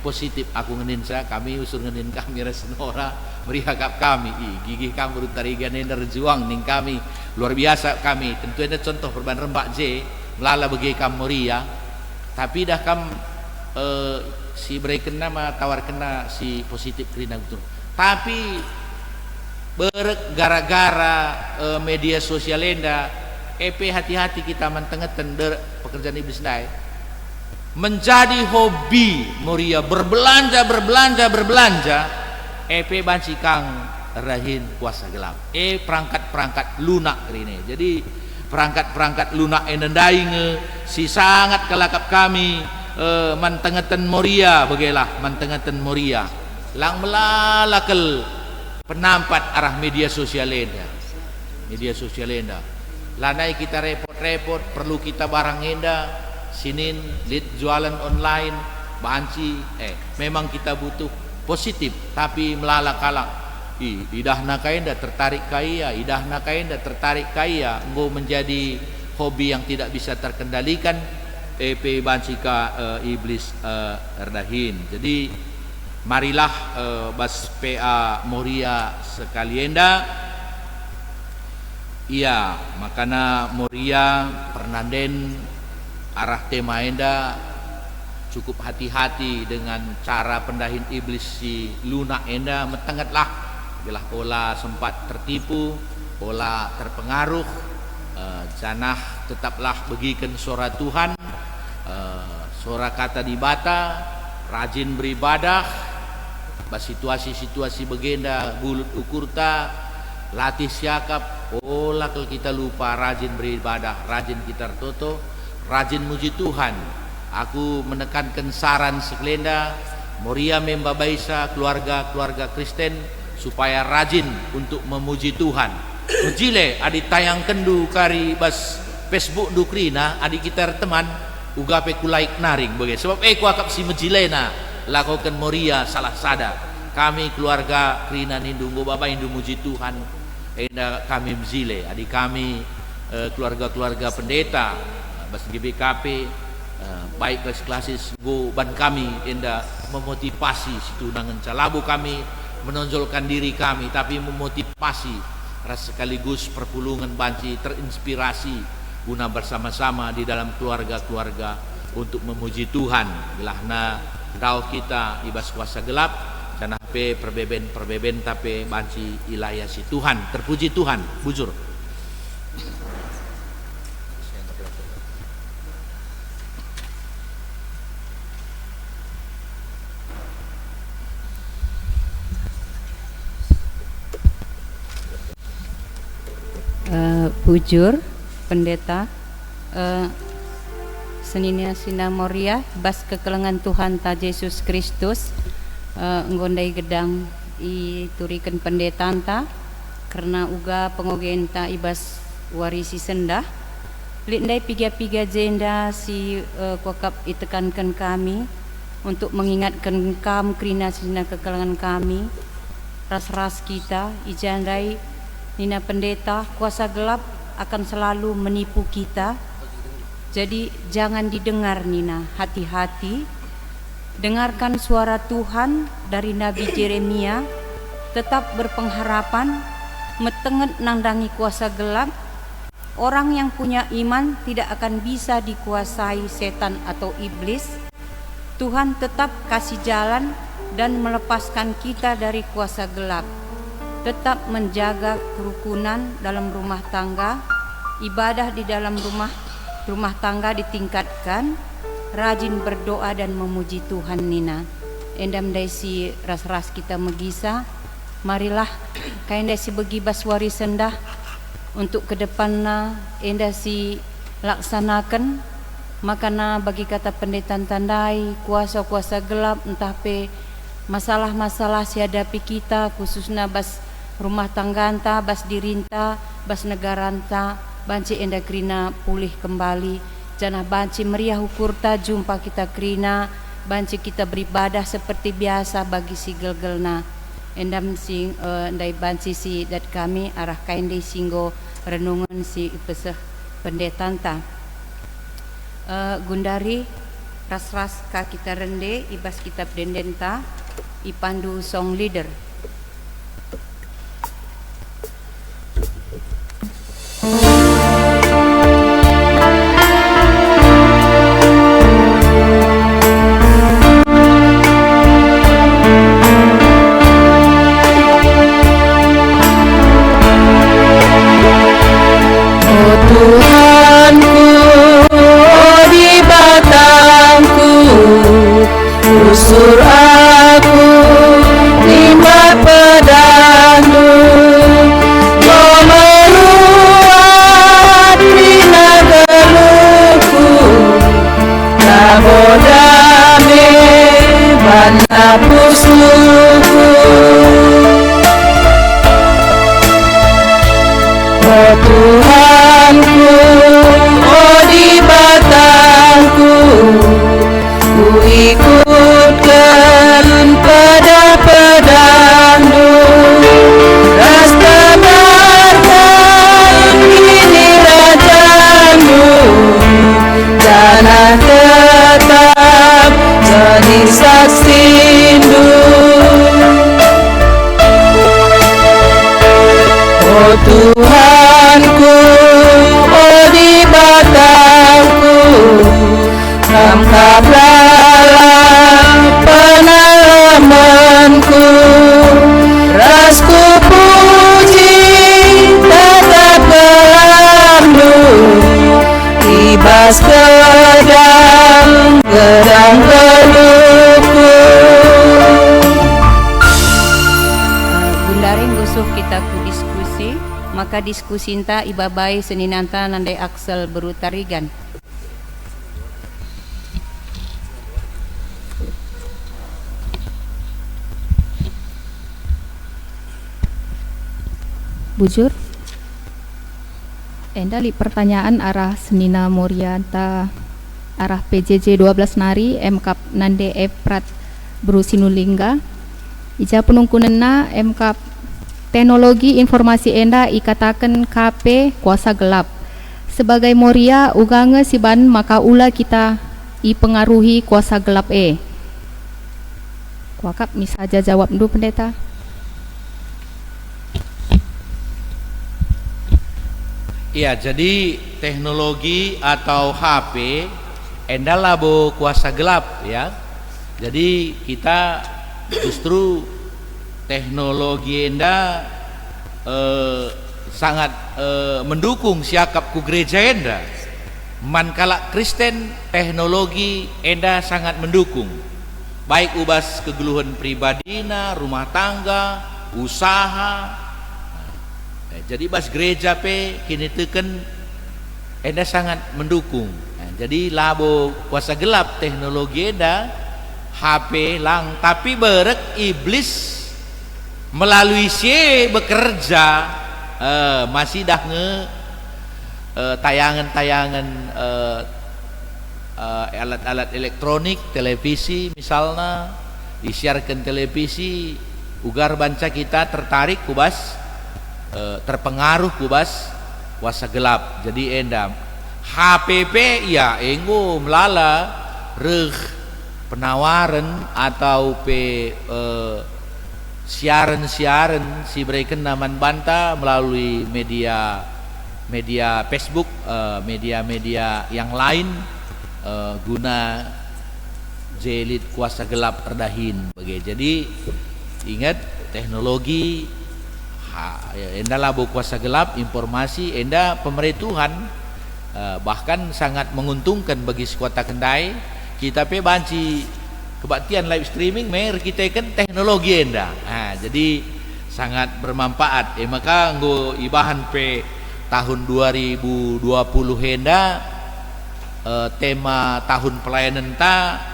positif aku ngeninsa kami usur ngenin kami resnora merihakap kami gigi kami berutarigan ender juang ning kami luar biasa kami tentu ada contoh perban rembak J melala bagi kam moria tapi dah kam si berikan nama tawar kena si positif kerina betul. Tapi gara-gara media sosial enda hati-hati kita mentengetan pekerjaan iblis dai menjadi hobi Moria berbelanja banci kang rahin kuasa gelap perangkat lunak ini. Jadi perangkat lunak enendaing si sangat kelakap kami mentengetan Moria bagelah mentengetan Moria lang melalakal penampat arah media sosial enda lanai kita repot perlu kita barang enda sinin lead jualan online banci memang kita butuh positif tapi melalak-alak idahna kainda tertarik kaya enggo menjadi hobi yang tidak bisa terkendalikan banci ka iblis erdahin. Jadi marilah bas PA Moria sekalienda iya makana Moria pernanden arah tema enda cukup hati-hati dengan cara pendahin iblis si lunak enda metengetlah bila olah sempat tertipu olah terpengaruh janah tetaplah begikan suara Tuhan suara kata di bata rajin beribadah bas situasi begenda gulut ukurta latih siakap olah kalau kita lupa rajin beribadah rajin kita toto rajin muji Tuhan. Aku menekankan saran sekelenda Moria membabaisa keluarga Kristen supaya rajin untuk memuji Tuhan. Mujile adi tayang kendu kari bas Facebook dukrina adi kita teman ugape ku like naring bagai sebab ku akap si mejilena lakukan Moria salah sada kami keluarga krina nindu baba indu muji Tuhan enda kami mejile adi kami keluarga pendeta bas GBKP baik kelas-klasis go ban kami enda memotivasi situ nangan calabu kami menonjolkan diri kami tapi memotivasi ras sekaligus perpulungan banci terinspirasi guna bersama-sama di dalam keluarga untuk memuji Tuhan bilahna dau kita ibas kuasa gelap dan pe perbeben tapi banci ilaya si Tuhan terpuji Tuhan bujur. Bujur pendeta Seninya Sina Moria bas kekelengan Tuhan ta Yesus Kristus nggondai gedang iturikan pendetaan ta karena uga pengogen ta ibas warisi sendah lindai piga jenda si kokap itekankan kami untuk mengingatkan kam krina sina kekelengan kami ras kita ijandai Nina pendeta kuasa gelap akan selalu menipu kita. Jadi jangan didengar Nina, hati-hati. Dengarkan suara Tuhan dari Nabi Yeremia. Tetap berpengharapan, metenget nandangi kuasa gelap. Orang yang punya iman tidak akan bisa dikuasai setan atau iblis. Tuhan tetap kasih jalan dan melepaskan kita dari kuasa gelap. Tetap menjaga kerukunan dalam rumah tangga, ibadah di dalam rumah tangga ditingkatkan, rajin berdoa dan memuji Tuhan Nina. Endam daisi ras-ras kita megisa, marilah kain dasi begi baswari sendah untuk ke depanna enda si laksanakan makana bagi kata pendetan tandai kuasa-kuasa gelap entah pe masalah-masalah si hadapi kita khususnya bas rumah tangganta, bas dirinta, bas negaranta, banci enda krina pulih kembali. Janah banci meriah ukurta jumpa kita krina, banci kita beribadah seperti biasa bagi si gelgelna. Endam sing ndai banci si dat kami arah kain di singgo renungan si peseh pendetanta. Gundari ras-ras ka kita rende ibas kitab dendenta ipandu song leader. Tuhanku, oh di batangku, tangkaplah pengalamanku, rasku puji tetap kelammu, ibas gedang geluhku. Gundaring gusuk kita ku diskusi, maka diskusi inta ibabai seninanta nandai aksel berutarigan. Bujur, endali pertanyaan arah Senina Morianta arah PJJ 12 Nari MKAP Nande Eprat Brusinulingga ija penungkunena MKAP Teknologi Informasi Enda ikatakan KP kuasa gelap sebagai Moria ugange siban maka ula kita pengaruhi kuasa gelap Wakap misaja jawab dulu pendeta. Iya, jadi teknologi atau HP enda labo kuasa gelap ya. Jadi kita justru teknologi enda sangat mendukung siakap ku gereja enda. Mankala Kristen teknologi enda sangat mendukung. Baik ubas kegeluhan pribadina, rumah tangga, usaha. Jadi bas gereja kini teken enda sangat mendukung. Jadi labo kuasa gelap teknologi enda HP lang, tapi berek iblis melalui sie bekerja masih dah tayangan-tayangan alat-alat elektronik, televisi misalnya disiarkan televisi, ugar banca kita tertarik kubas terpengaruh kubas kuasa gelap. Jadi enda HPP ya enggo melala reh penawaran atau siaran si berikan naman banta melalui media Facebook, media yang lain guna jelit kuasa gelap terdahin bagai. Jadi ingat teknologi enda labo kuasa gelap informasi enda pemerintahan bahkan sangat menguntungkan bagi sekuota kendai kita banci kebaktian live streaming mer kita kan teknologi enda jadi sangat bermanfaat maka nggo ibahan tahun 2020 enda tema tahun pelayanan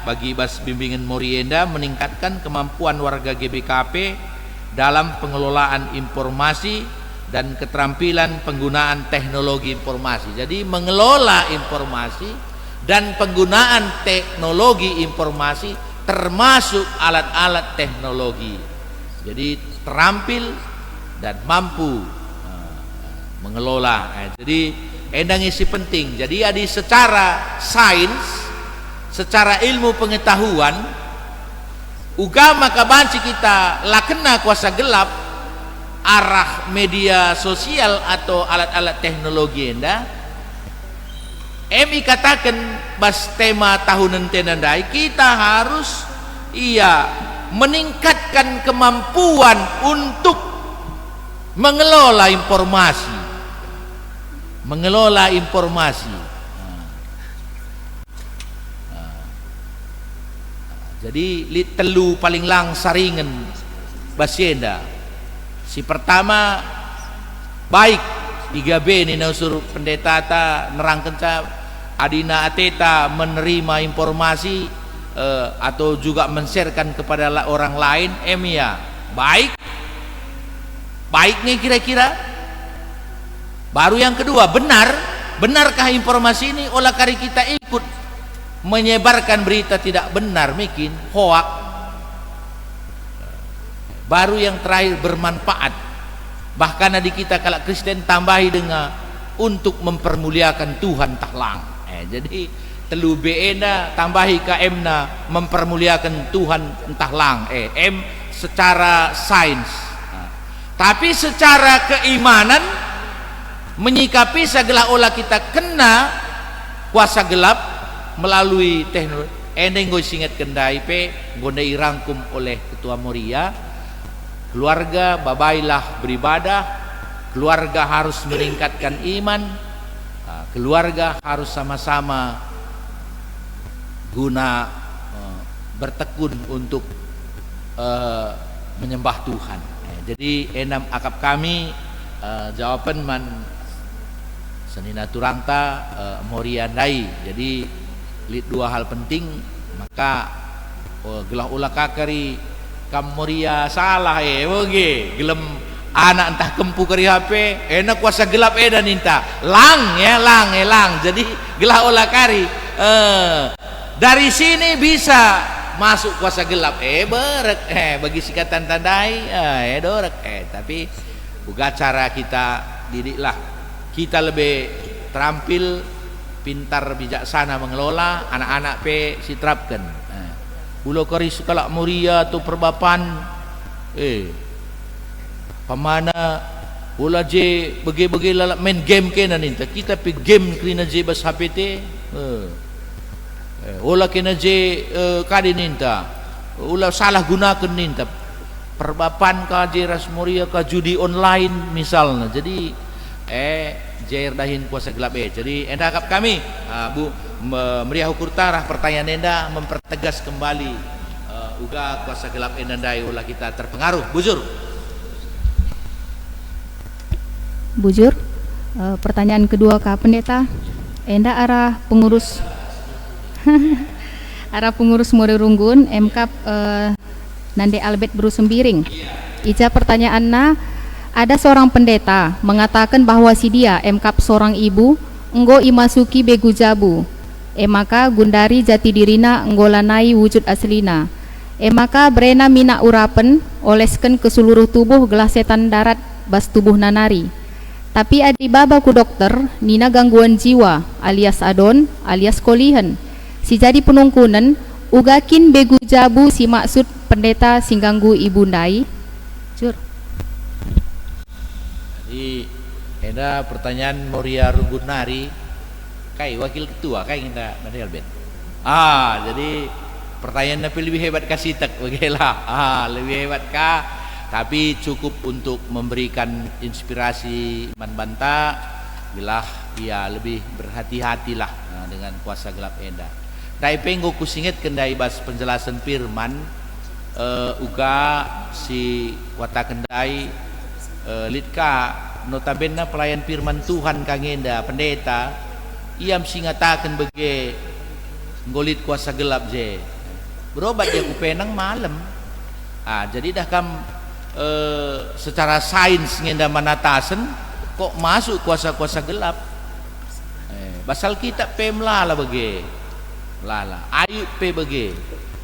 bagi bas bimbingan Mori enda meningkatkan kemampuan warga GBKP dalam pengelolaan informasi dan keterampilan penggunaan teknologi informasi. Jadi mengelola informasi dan penggunaan teknologi informasi termasuk alat-alat teknologi. Jadi terampil dan mampu mengelola. Jadi endang isi penting. Jadi adi secara sains, secara ilmu pengetahuan ugama kabanci kita lakena kuasa gelap arah media sosial atau alat-alat teknologi enda katakan bas tema tahunan tenandai kita harus meningkatkan kemampuan untuk mengelola informasi. Jadi telu paling lang saringan basienda. Si pertama baik 3B ni nausur pendeta ta nerangkan sa adina ateta menerima informasi atau juga men-sharekan kepada orang lain baiknya kira-kira. Baru yang kedua benarkah informasi ini olah kari kita ikut menyebarkan berita tidak benar mungkin hoak. Baru yang terakhir bermanfaat, bahkan di kita kalau Kristen tambahi dengan untuk mempermuliakan Tuhan tahlang. Jadi telu BE-na tambahi ke M-na mempermuliakan Tuhan tahlang. M secara sains, tapi secara keimanan menyikapi segala olah kita kena kuasa gelap melalui teknologi. Ending gue singet kendai pe gondai rangkum oleh Ketua Moria, keluarga babailah beribadah, keluarga harus meningkatkan iman, keluarga harus sama-sama guna bertekun untuk menyembah Tuhan. Jadi enam akap kami jawaban man senina turangta Moria Dai. Jadi lid dua hal penting, maka gelah ulah kakari kam Moria salah boge gelem anak entah kempu kari HP enak kuasa gelap dan ninta lang jadi gelah ulah kari dari sini bisa masuk kuasa gelap berek bagi sikatan tandai dorek tapi buka cara kita didiklah kita lebih terampil, pintar, bijaksana mengelola anak-anak pe siterapkan. Ulo kari sekala Moria tu perbapan pamana ulah je bagi lalak main game kena ninta kita pe game kena je bas HP te ulah kena je kadi ninta ulah salah gunakan ninta perbapan ka je ras Moria ka judi online misalnya. Jadi jair dahin kuasa gelap jadi enda akap kami Bu Meriah Ukur Tarah pertanyaan enda mempertegas kembali uga kuasa gelap endai ulah kita terpengaruh Bujur, pertanyaan kedua ke pendeta, enda arah pengurus Muara Runggun MKAP Nande Albert Bru Sembiring. Ija pertanyaanna, ada seorang pendeta mengatakan bahwa si dia MKAP seorang ibu enggo imasuki begu jabu. Maka gundari jati dirina enggo lanai wujud aslina. Maka brena mina urapen olesken ke seluruh tubuh gelah setan darat bas tubuh nanari. Tapi adi baba ku dokter nina gangguan jiwa alias adon alias kolihan. Si jadi penungkunan ugakin begu jabu si maksud pendeta sing ganggu ibu ndai. Jur. Jadi ada pertanyaan Moria Runggun Nari kai wakil ketua kai kita Nande Albert. Jadi pertanyaan lebih hebat kasih tak bagilah. Lebih hebat kah? Tapi cukup untuk memberikan inspirasi manbanta bilah ia lebih berhati-hatilah dengan kuasa gelap enda. Dai penggo kusinget kendai bas penjelasan firman uga si wata kendai litka notabene pelayan firman Tuhan kangenda pendeta iam singatakan bege ngolit kuasa gelap je berobat dia ku penang malam jadi dah kam secara sains ngenda manatasen kok masuk kuasa-kuasa gelap basal kitab pe melala bege lala Ayub pe bege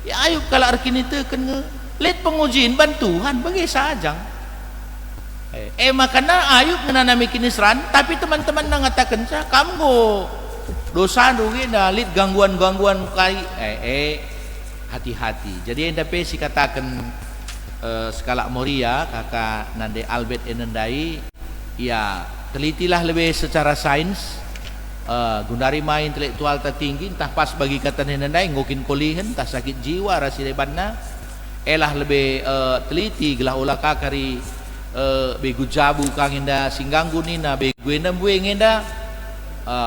ya Ayub kalau arkini teken let pengujian bantuan bege sajang makanya Ayub menanami kinisran tapi teman-teman mengatakan saya kamu dosa dugi dalit gangguan-gangguan kai hati-hati. Jadi enda pe si katakan skala Moria kakak Nande Albert enendai ya telitilah lebih secara sains gundari main intelektual tertinggi entah pas bagi kata enendai ngokin kolihan entah sakit jiwa rasilebanna elah lebih teliti gelah ulah kakari begu jabu kang inda singganggu nina begu enda bueng enda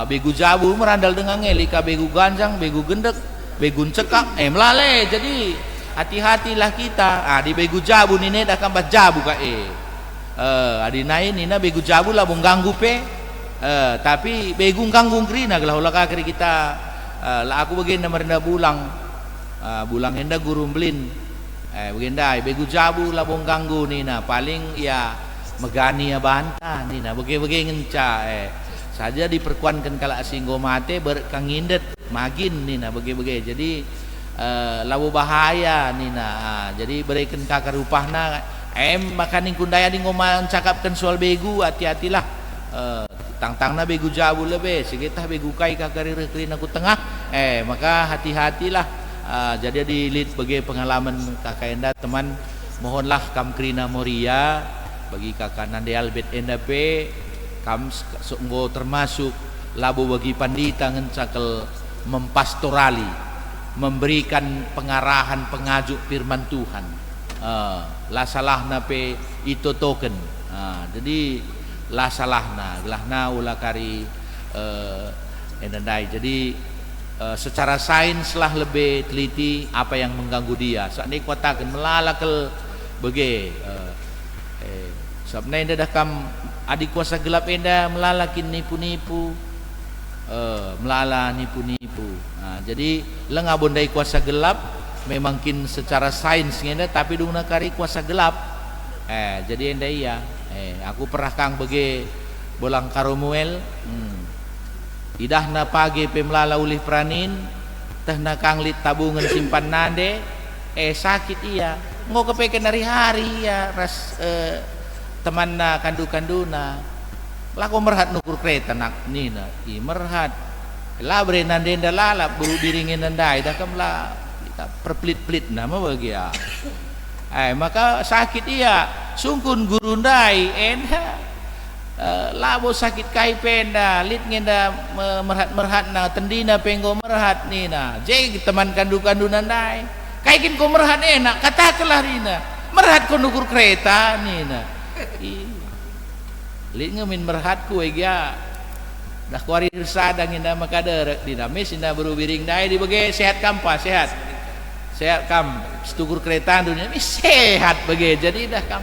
begu jabu merandal dengan ngeli ka begu ganjang begu gendek begu cekak melale. Jadi hati-hatilah kita di begu jabu nini dah kambat jabu ka adi nain nina begu jabu lah mengganggu pe tapi begu ganggu krina gelah ulah kakri kita lah aku bagian merenda bulang enda guru belin begindai begu jabu lah bong ganggu nina paling ya megani ya banta nina bege ngenca saja diperkuankan kalau singgo mate berkangindet magin nina bege jadi lawu bahaya nina jadi berikan kakar upahna makanin kundaya di ngomong cakapkan soal begu hati-hatilah tang-tangna begu jabu lebih sekitar begu kai kakari reklin aku tengah maka hati-hatilah. Jadi di lead bagi pengalaman kakak enda teman mohonlah kam krina Moria bagi kakak Nande Albert enda pe kam sungguh termasuk labu bagi pandita ngencakel mempastorali, memberikan pengarahan pengajuk firman Tuhan. La salahna pe itu token. Jadi la salahna gelahna ulah kari endandai. Jadi secara sains lah lebih teliti apa yang mengganggu dia. Saat ini kuatakan melalakal bege sabna enda dah kam adik kuasa gelap enda melalakin nipu-nipu, melala nipu-nipu. Jadi lengah bondai kuasa gelap memang kin secara sains ngenda tapi dungna kari kuasa gelap. Jadi enda iya. Aku pernah kang bege bolang Karumuel. Idahna pagi pemelala ulih pranin, tehna kang lit tabungan simpan nande, sakit iya. Ngo kepeken hari-hari ya ras temanna kandu-kanduna. Lako merhat nukur kereta nak nina, merhat. Labre nande nda lalap buru diringin nandai dah kamla kita perpelit-pelit nama bagi ya. Maka sakit iya, sungkun guru ndai labo sakit kai penda lit ngenda merhat na tendina penggo merhat nina jeg teman kandu nandai kaikin ko merhat enak katakanlah nina merhat ko nukur kereta nina lit ngemin merhat ku ega dah kuari sadang ngenda makader dina mes ina baru biring dai di bage sehat kampa sehat kam setukur kereta dunia ini sehat bage jadi dah kam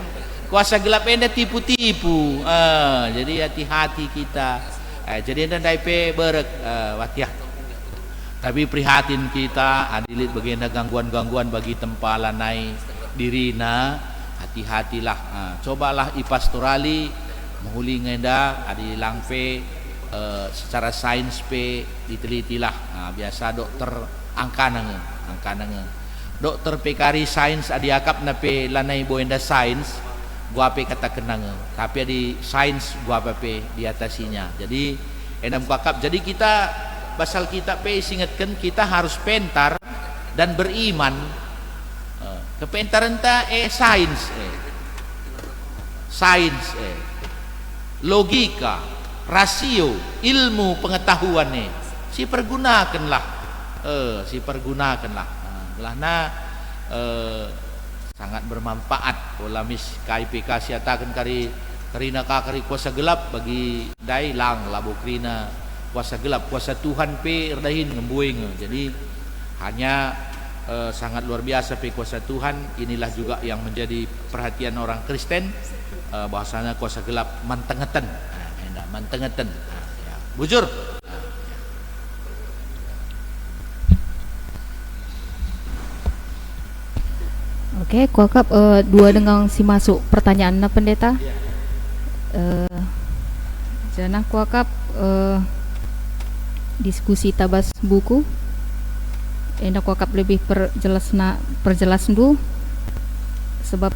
kuasa gelap enda tipu-tipu. Jadi hati-hati kita. Jadi enda daipe berek watiah. Tapi prihatin kita adilit bagian gangguan-gangguan bagi tempalanai dirina. Hati-hatilah. Cobalah ipastorali menghuli ngenda adilang pe secara sains pe ditelitilah. Biasa dokter angkanange. Dokter pekari sains adiakap na pe lanai boenda sains. Gua pe kata kenang tapi di sains gua pe di atasinya. Jadi enam kakap. Jadi kita basal kita pe ingatkan kita harus pentar dan beriman. Kepentaran ta sains logika, rasio, ilmu pengetahuan si pergunakanlah. Gelahna sangat bermanfaat ulamis KIPK siatakan karina kari kuasa gelap bagi dai lang labu krina kuasa gelap kuasa Tuhan pe erdahin ngembuing. Jadi hanya sangat luar biasa pe kuasa Tuhan. Inilah juga yang menjadi perhatian orang Kristen, bahasanya kuasa gelap mantengeten ya. Bujur. Oke, kuakap dua dengan si masuk pertanyaan na pendeta. Jana kuakap diskusi tabas buku. Enda kuakap lebih perjelas dulu sebab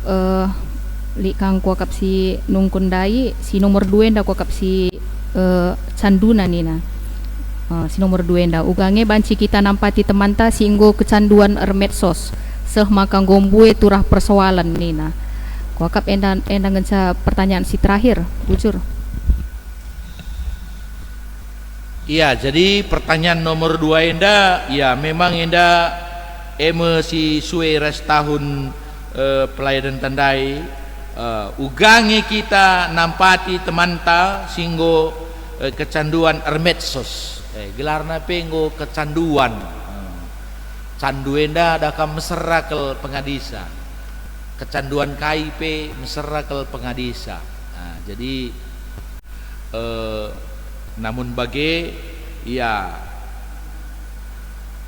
li kang kuakap si nungkundai si nomor 2 enda kuakap si canduna nina. Si nomor 2 enda ugange banci kita nampati temanta singgo kecanduan medsos. Makang gombue turah persoalan nina. Kuakap enda ngenca pertanyaan si terakhir, bujur. Iya, jadi pertanyaan nomor 2 enda, ya memang enda si suwe res tahun pelayanan tandai ugangi kita nampati temanta singgo kecanduan medsos. Gelarna penggo kecanduan. Canduenda dakam meserakel pengadisa, kecanduan KIP meserakel pengadisa. Jadi namun bagi ya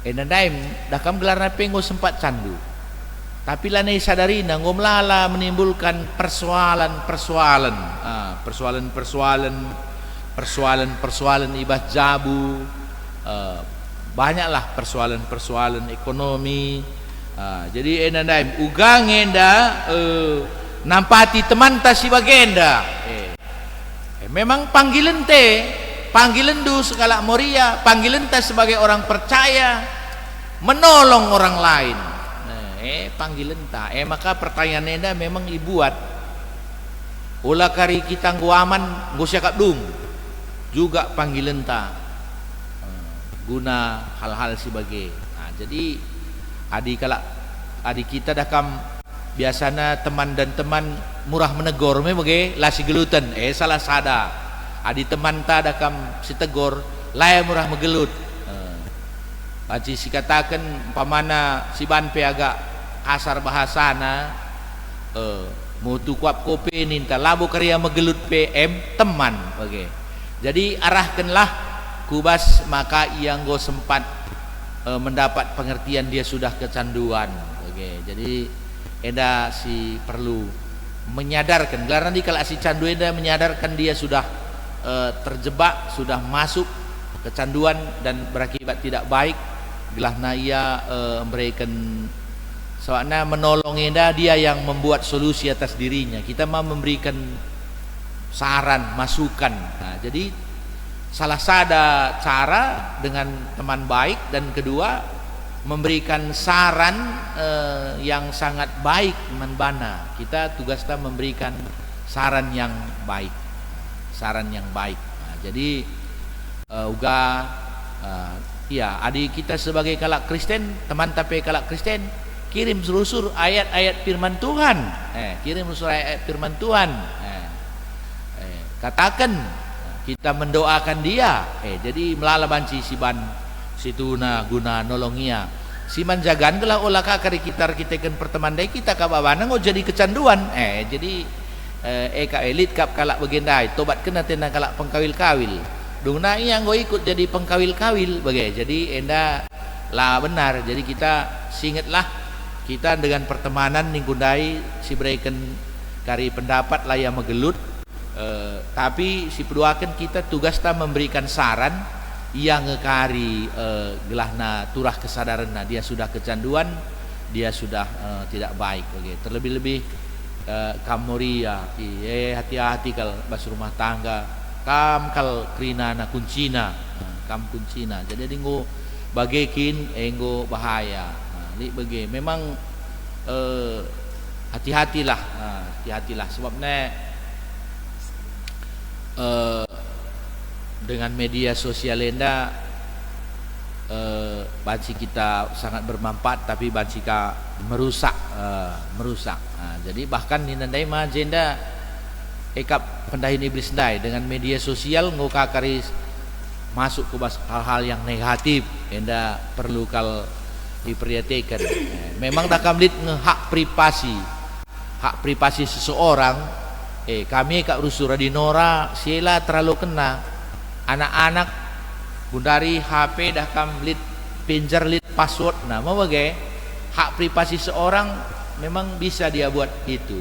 enadaim dakam gelarna penggo sempat candu, tapi lanai sadarina ngomlala menimbulkan persoalan ibah jabu. Banyaklah persoalan ekonomi. Jadi enadaim ugang enda nampati teman si bagenda. Memang panggilan du segala moria, panggilan sebagai orang percaya menolong orang lain. Panggilan maka pertanyaan enda memang dibuat Olah kari kita nggo aman nggo siakap dung juga panggilan ta guna hal-hal sebagai. Nah, jadi adik kita dah kam biasanya teman dan teman murah menegur me bagai lasi gelutan salah sada. Adi teman ta dah kam si tegur laya murah megelut. Baci si katakan pamana si banpe agak kasar bahasana mutu kuap kopi ninta labu karya megelut PM teman bagai. Jadi arahkanlah kubas maka ia nggo sempat mendapat pengertian dia sudah kecanduan. Oke, jadi enda si perlu menyadarkan karena nanti kalau si candu enda menyadarkan dia sudah terjebak, sudah masuk kecanduan dan berakibat tidak baik. Gelahna ia memberikan soalnya menolong enda dia yang membuat solusi atas dirinya. Kita mau memberikan saran, masukan. Nah, jadi salah sada cara dengan teman baik dan kedua memberikan saran yang sangat baik membana. Kita tugasnya memberikan saran yang baik. Saran yang baik. Nah, jadi ya adik kita sebagai kalak Kristen, teman tapi kalak Kristen kirim selusur ayat-ayat firman Tuhan. Kirim selusur ayat firman Tuhan. Katakan kita mendoakan dia. Jadi melala banci siban situna guna nolongia. Siman jagan gelah olah kakari kita kan perteman dai kita kababana ngo jadi kecanduan. Jadi eka elit kap kalak bagendai tobat kena tena kalak pengkawil-kawil. Dungna yang go ikut jadi pengkawil-kawil bagai. Jadi enda lah benar. Jadi kita singetlah kita dengan pertemanan ninggundai si berikan kari pendapat lah yang megelut. Tapi si peduakan kita tugas ta memberikan saran yang ngekari gelahna turah kesadaran dia sudah kecanduan, dia sudah tidak baik. Okay. Terlebih-lebih kamuria hati-hati kal bas rumah tangga kam kal krina na kuncina kam kuncina jadi nggo bagekin nggo bahaya li bage memang hati-hatilah hati-hatilah sebabnya dengan media sosial enda banci kita sangat bermanfaat tapi banci ka merusak. Jadi bahkan di nandai mah jenda ekap pendahin iblis ndai dengan media sosial ngoka karis masuk ke hal-hal yang negatif enda perlu kal diperhatikan. Memang dah kamlit hak privasi seseorang. Kami kak rusura di Nora sila terlalu kena anak-anak bundari HP dah kam lit pinjar lit password. Nah mau bagai hak privasi seorang memang bisa dia buat itu.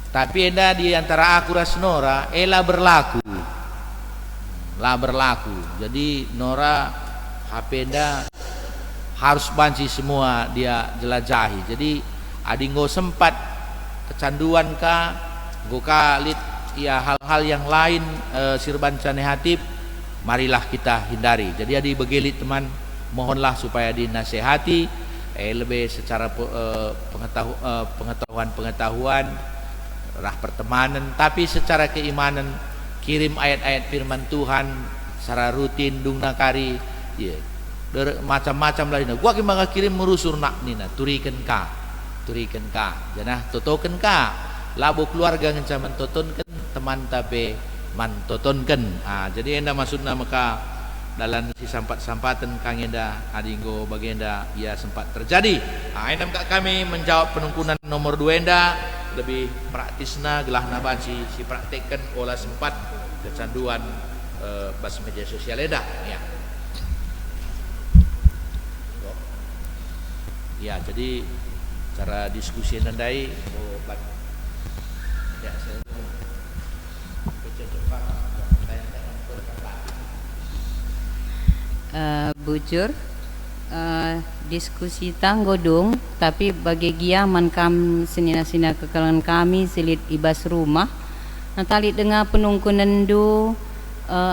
Tapi enda di antara aku ras Nora berlaku jadi Nora HP enda harus banci semua dia jelajahi. Jadi adinggo sempat kecanduan ka goka lit ya hal-hal yang lain sirban negatif marilah kita hindari. Jadi adi begelit teman mohonlah supaya dinasehati lebih secara pengetahuan rah pertemanan tapi secara keimanan kirim ayat-ayat firman Tuhan secara rutin dung nakari macam-macam lainnya. Gua kimanga kirim merusur nak nina turikan ka janah totoken ka labu keluarga ngencaman totonken teman tapi mantotonken. Jadi enda maksudna maka dalam si sampat-sampatan kang enda adinggo bagenda ia sempat terjadi. Enda kami menjawab penungkunan nomor 2 enda lebih praktisna gelahna banci si praktekkan olah sempat kecanduan bas media sosial enda ya. Jadi cara diskusi nandai bujur diskusi tanggodong tapi bagi giaman kam senina-sina kekalangan kami silit ibas rumah natali dengan penungkunan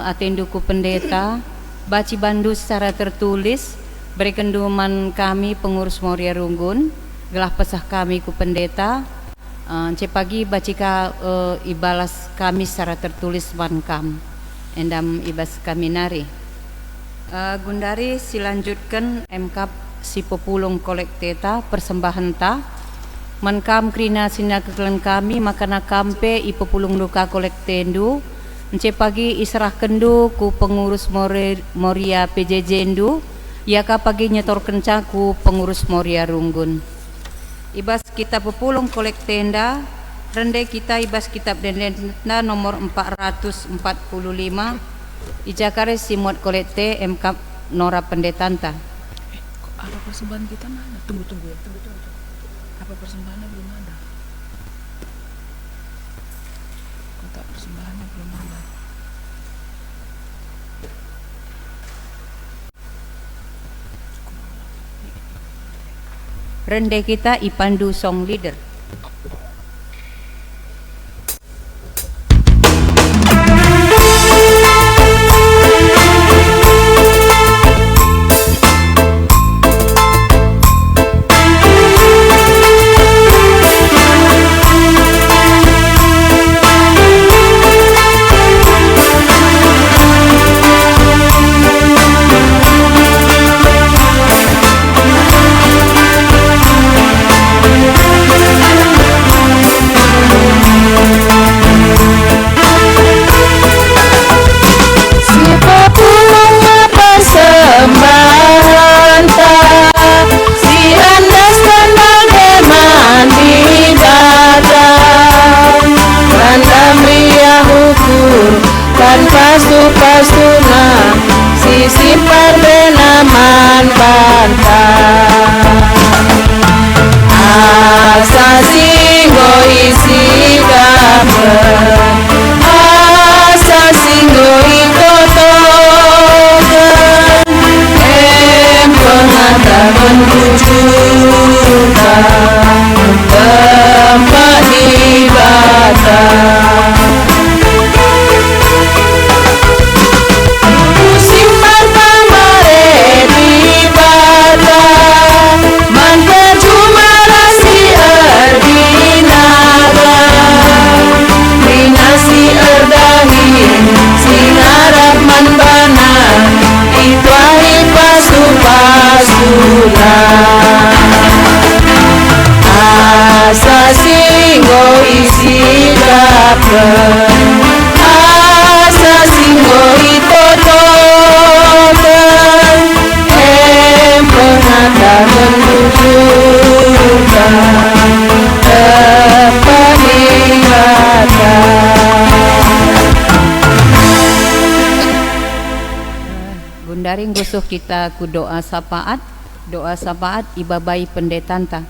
atendu ku pendeta baci bandu secara tertulis berikan duman kami pengurus Moria Runggun gelah pesah kami ku pendeta Cepagi bacika ibalas kami secara tertulis mankam endam ibas kami nari. Gundari silanjutkan MK si populung kolekteta persembahan ta mankam krina sina kekelen kami makana kampe ipopulung luka kolektendu cepagi israh kendu ku pengurus Moria PJJ ndu yaka pagi nyetor kencaku pengurus Moria Runggun. Ibas kitab populung kolektenda rende kita ibas kitab dendenda nomor 445 ijakare simuat kolekte MK Nora Pendetanta. Apa persembahan kita mana? Tunggu ya. Apa persembahannya belum ada? Kotak persembahannya belum ada. Rende kita Ipandu Song Leader. Gundari ngusuh kita ku doa sapaat ibabai pendetanta.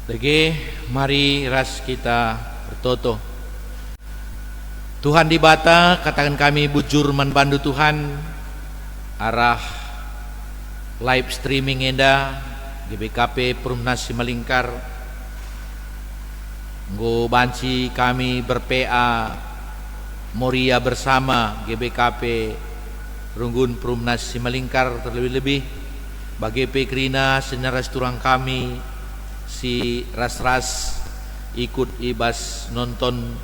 Lagi mari ras kita bertoto. Tuhan di bata katakan kami bujur membantu Tuhan arah live streaming enda GBKP Perumnas Simalingkar nggo banci kami berPA Moria bersama GBKP Runggun Perumnas Simalingkar terlebih-lebih bagi Pekrina senaras turang kami si ras-ras ikut ibas nonton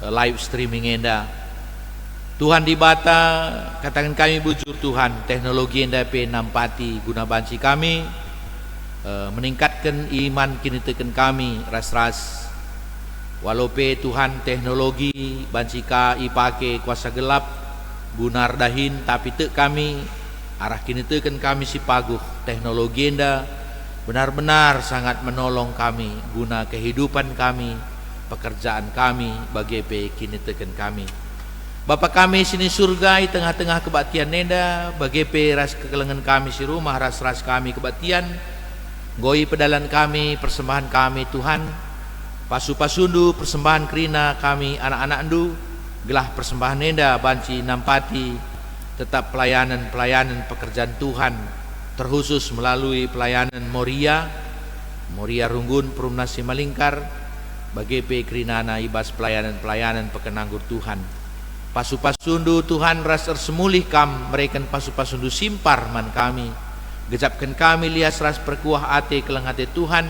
live streaming enda. Tuhan di bata katakan kami bujur Tuhan teknologi enda pe nampati guna banci kami meningkatkan iman kini teken kami ras-ras walau pe Tuhan teknologi banci ka ipake kuasa gelap bunar dahin tapi tek kami arah kini teken kami si paguh teknologi enda benar-benar sangat menolong kami guna kehidupan kami, pekerjaan kami, bagi kini teken kami. Bapa kami sini surga, di tengah-tengah kebaktian nenda, bagi ras kekelengan kami si rumah, ras-ras kami kebaktian, goi pedalan kami, persembahan kami Tuhan, pasu-pasundu, persembahan kerina kami, anak-anak ndu, gelah persembahan nenda, banci nampati, tetap pelayanan pekerjaan Tuhan, terkhusus melalui pelayanan Moria Runggun Perumnasi Malingkar, bagi Krinana ibas pelayanan pekenanggur Tuhan. Pasu-pasundu Tuhan ras semulih kam mereka pasu-pasundu simpar man kami. Gejapkan kami lias ras perkuah ate kelang hati Tuhan.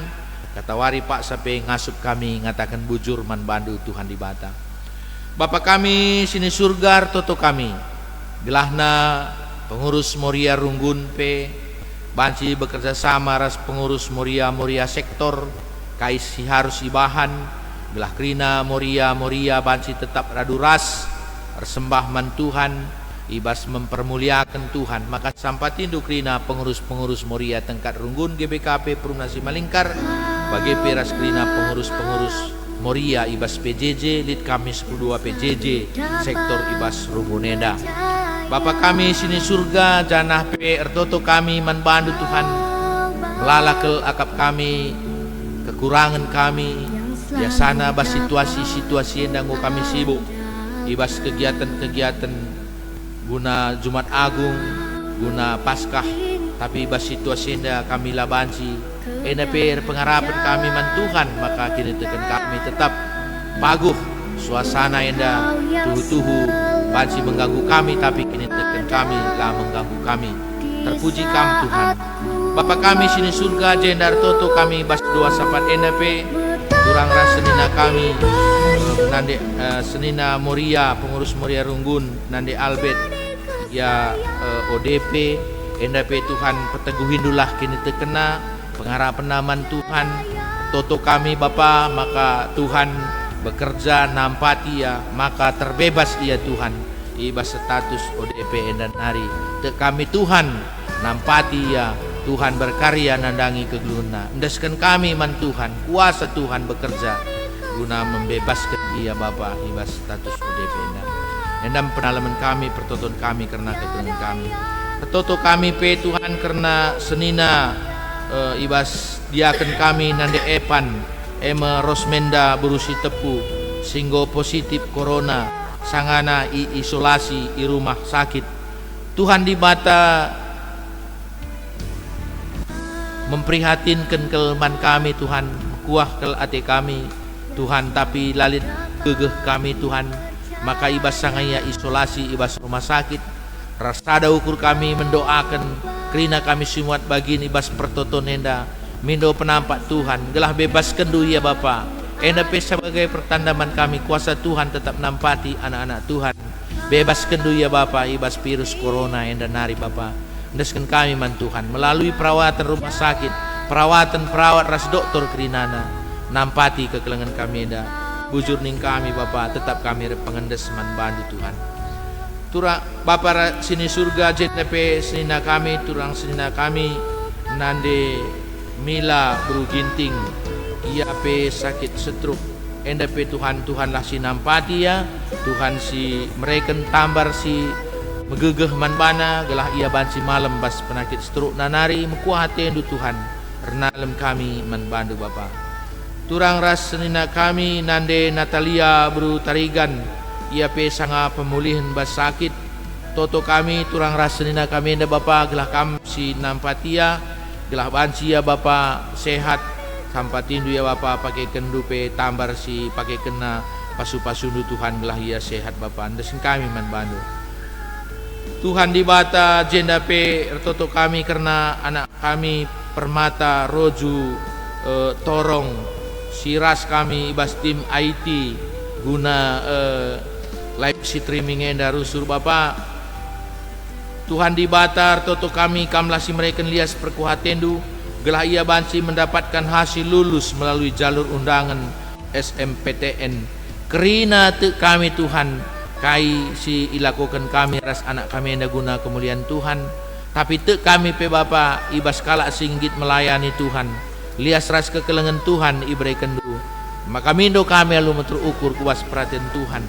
Katawari Pak sampai ngasup kami ngatakan bujur man bandu Tuhan di bata. Bapa kami sini surga toto kami. Gelahna pengurus Moria Runggun banci bekerja sama ras pengurus Moria sektor kais harus ibahan gelah Krina Moria banci tetap radu ras bersembah man Tuhan ibas mempermuliakan Tuhan. Maka sampatindu Krina pengurus Moria Tengkat Runggun GBKP Perumnasi Malingkar bagi peras Krina pengurus Moria ibas PJJ Lid kami 12 PJJ sektor ibas Rungguneda. Bapa kami sini surga janah ertoto kami man bandu Tuhan melalakel akap kami kekurangan kami biasana bas situasi yang kami sibuk ibas kegiatan guna Jumat Agung guna Paskah, tapi ibas situasi yang kami labanci pengharapan kami man Tuhan. Maka kini tekan kami tetap paguh suasana yang tuhu banci mengganggu kami, tapi kini tekan kami lah mengganggu kami. Terpuji kami Tuhan. Bapa kami sini surga jendar toto kami bas dua sapat NP kurang ras senina kami nande senina Moria pengurus Moria Runggun nande Albert ya ODP NP Tuhan peteguhin dulah kini tekena pengharapan naman Tuhan toto kami Bapa. Maka Tuhan bekerja nampati ya maka terbebas ia Tuhan ibas status ODP dan hari te kami Tuhan nampati ya Tuhan berkarya nandangi kegeluna endaskan kami man Tuhan kuasa Tuhan bekerja guna membebaskan ia Bapa ibas status ODP endam penalaman kami pertonton kami karena kegelungan kami pertoto kami Tuhan karena senina ibas diakan kami nande Epan Ema Rosmenda berusi tepu singgo positif corona sangana isolasi i rumah sakit. Tuhan di bata memprihatinkan kelemahan kami Tuhan, kuah kel ate kami Tuhan, tapi lalit gegeh kami Tuhan. Maka ibas sangaya isolasi ibas rumah sakit rasada ukur kami mendoakan kerina kami simuat bagin ibas pertoton enda mindo penampak Tuhan gelah bebaskan du ya Bapa. NP sebagai pertandaman kami kuasa Tuhan tetap nampati anak-anak Tuhan. Bebaskan du ya Bapa ibas virus corona enda nari Bapa. Endaskan kami man Tuhan melalui perawatan rumah sakit, perawat ras dokter kerinana nampati kekelengan kami enda. Bujur ning kami Bapa tetap kami pengendes man bantu Tuhan. Tura Bapa sini surga JTP senina kami turang senina kami nande Mila Bru Ginting ia sakit stroke enda Tuhan lah si nampati ya Tuhan si mereka tambar si megegeh man bana gelah ia bansi malam bas penakit stroke nanari mekuah hati endu Tuhan renalem kami man bandu Bapa. Turang ras senina kami nande Natalia Bru Tarigan ia sanga pemulihan bas sakit toto kami turang ras senina kami enda Bapa gelah kam si nampatia gelah banci ya Bapa sehat sampatindu ya Bapa pakai kendupe tambar si pakai kena pasu-pasundu Tuhan gelah ia sehat Bapa andesin kami man bandu Tuhan di bata jenda toto kami karena anak kami Permata Roju Torong siras kami ibas tim IT guna live streaming enda rusur Bapa. Tuhan di batar toto kami kamlasi mereka lias perkuhatendu gelah ia banci mendapatkan hasil lulus melalui jalur undangan SMPTN kerina te kami Tuhan kai si ilakukan kami ras anak kami enda guna kemuliaan Tuhan, tapi te kami Bapa ibas kalak singgit melayani Tuhan lias ras kekelengan Tuhan iberikan du maka mindo kami alu terukur kuas perhatian Tuhan.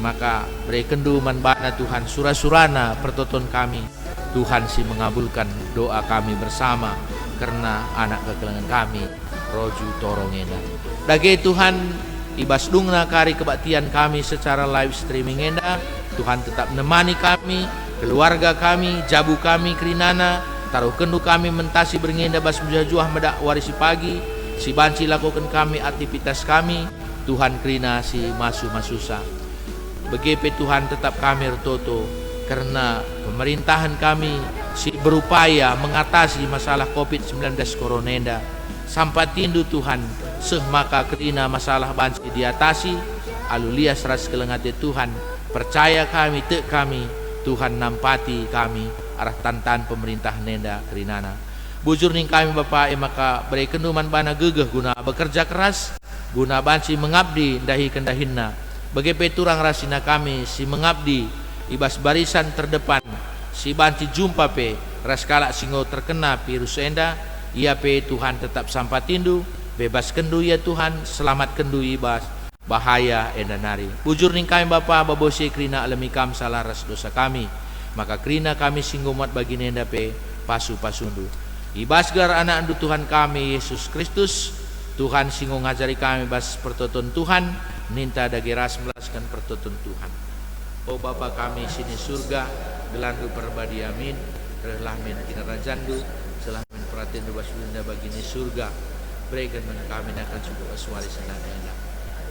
Maka berikan man bana Tuhan surah-surana pertoton kami Tuhan si mengabulkan doa kami bersama karena anak kekelengan kami Roju Torongenda dage Tuhan ibas dungna kari kebaktian kami secara live streaming enda Tuhan tetap menemani kami keluarga kami, jabu kami kerinana, taruh kendu kami mentasi berngenda bas juah medak warisi pagi, si banci lakukan kami aktivitas kami, Tuhan kerina si masusa. Begitu Tuhan tetap kami retoto, karena pemerintahan kami si berupaya mengatasi masalah COVID-19 koronenda. Sampai tindu Tuhan, maka kerina masalah banci diatasi, alulias ras kelengate Tuhan, percaya kami, Tuhan nampati kami, arah tantan pemerintah nenda kerinana. Bujur ning kami Bapak, maka beri kenduman bana gegeh guna bekerja keras, guna banci mengabdi dahi kendahinna. Begitu turang rasina kami si mengabdi ibas barisan terdepan, si banci jumpa pe raskala singo terkena virus enda, ia pe Tuhan tetap sampatindu, bebas kendu ya Tuhan, selamat kendu ibas bahaya enda nari. Bujur ning kami Bapa babose krina alami kam salah ras dosa kami, maka krina kami singgomat bagi nenda pe pasu-pasundu. Ibas gar anak andu Tuhan kami Yesus Kristus, Tuhan singo ngajari kami bas pertoton Tuhan, ninta dagi ras melaskan pertoton Tuhan. O Bapa kami sini surga, gelandu perbadi amin, relahmin kinarajandu, selamin perhatian dubas bunda bagini surga, berikan kami akan cukup aswari senadana.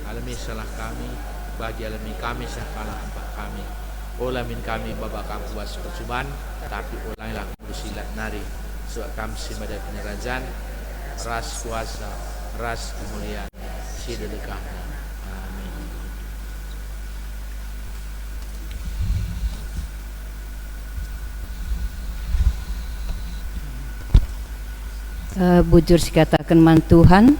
Alami salah kami, bagi alami kami salah apa kami. Olamin kami Bapa kami was percuban, tapi ulanglah kusilat nari. Sebab kami simada kinarajan, ras kuasa, ras kemuliaan, sidedekahnya. Amin. Bujur sikatakan man Tuhan,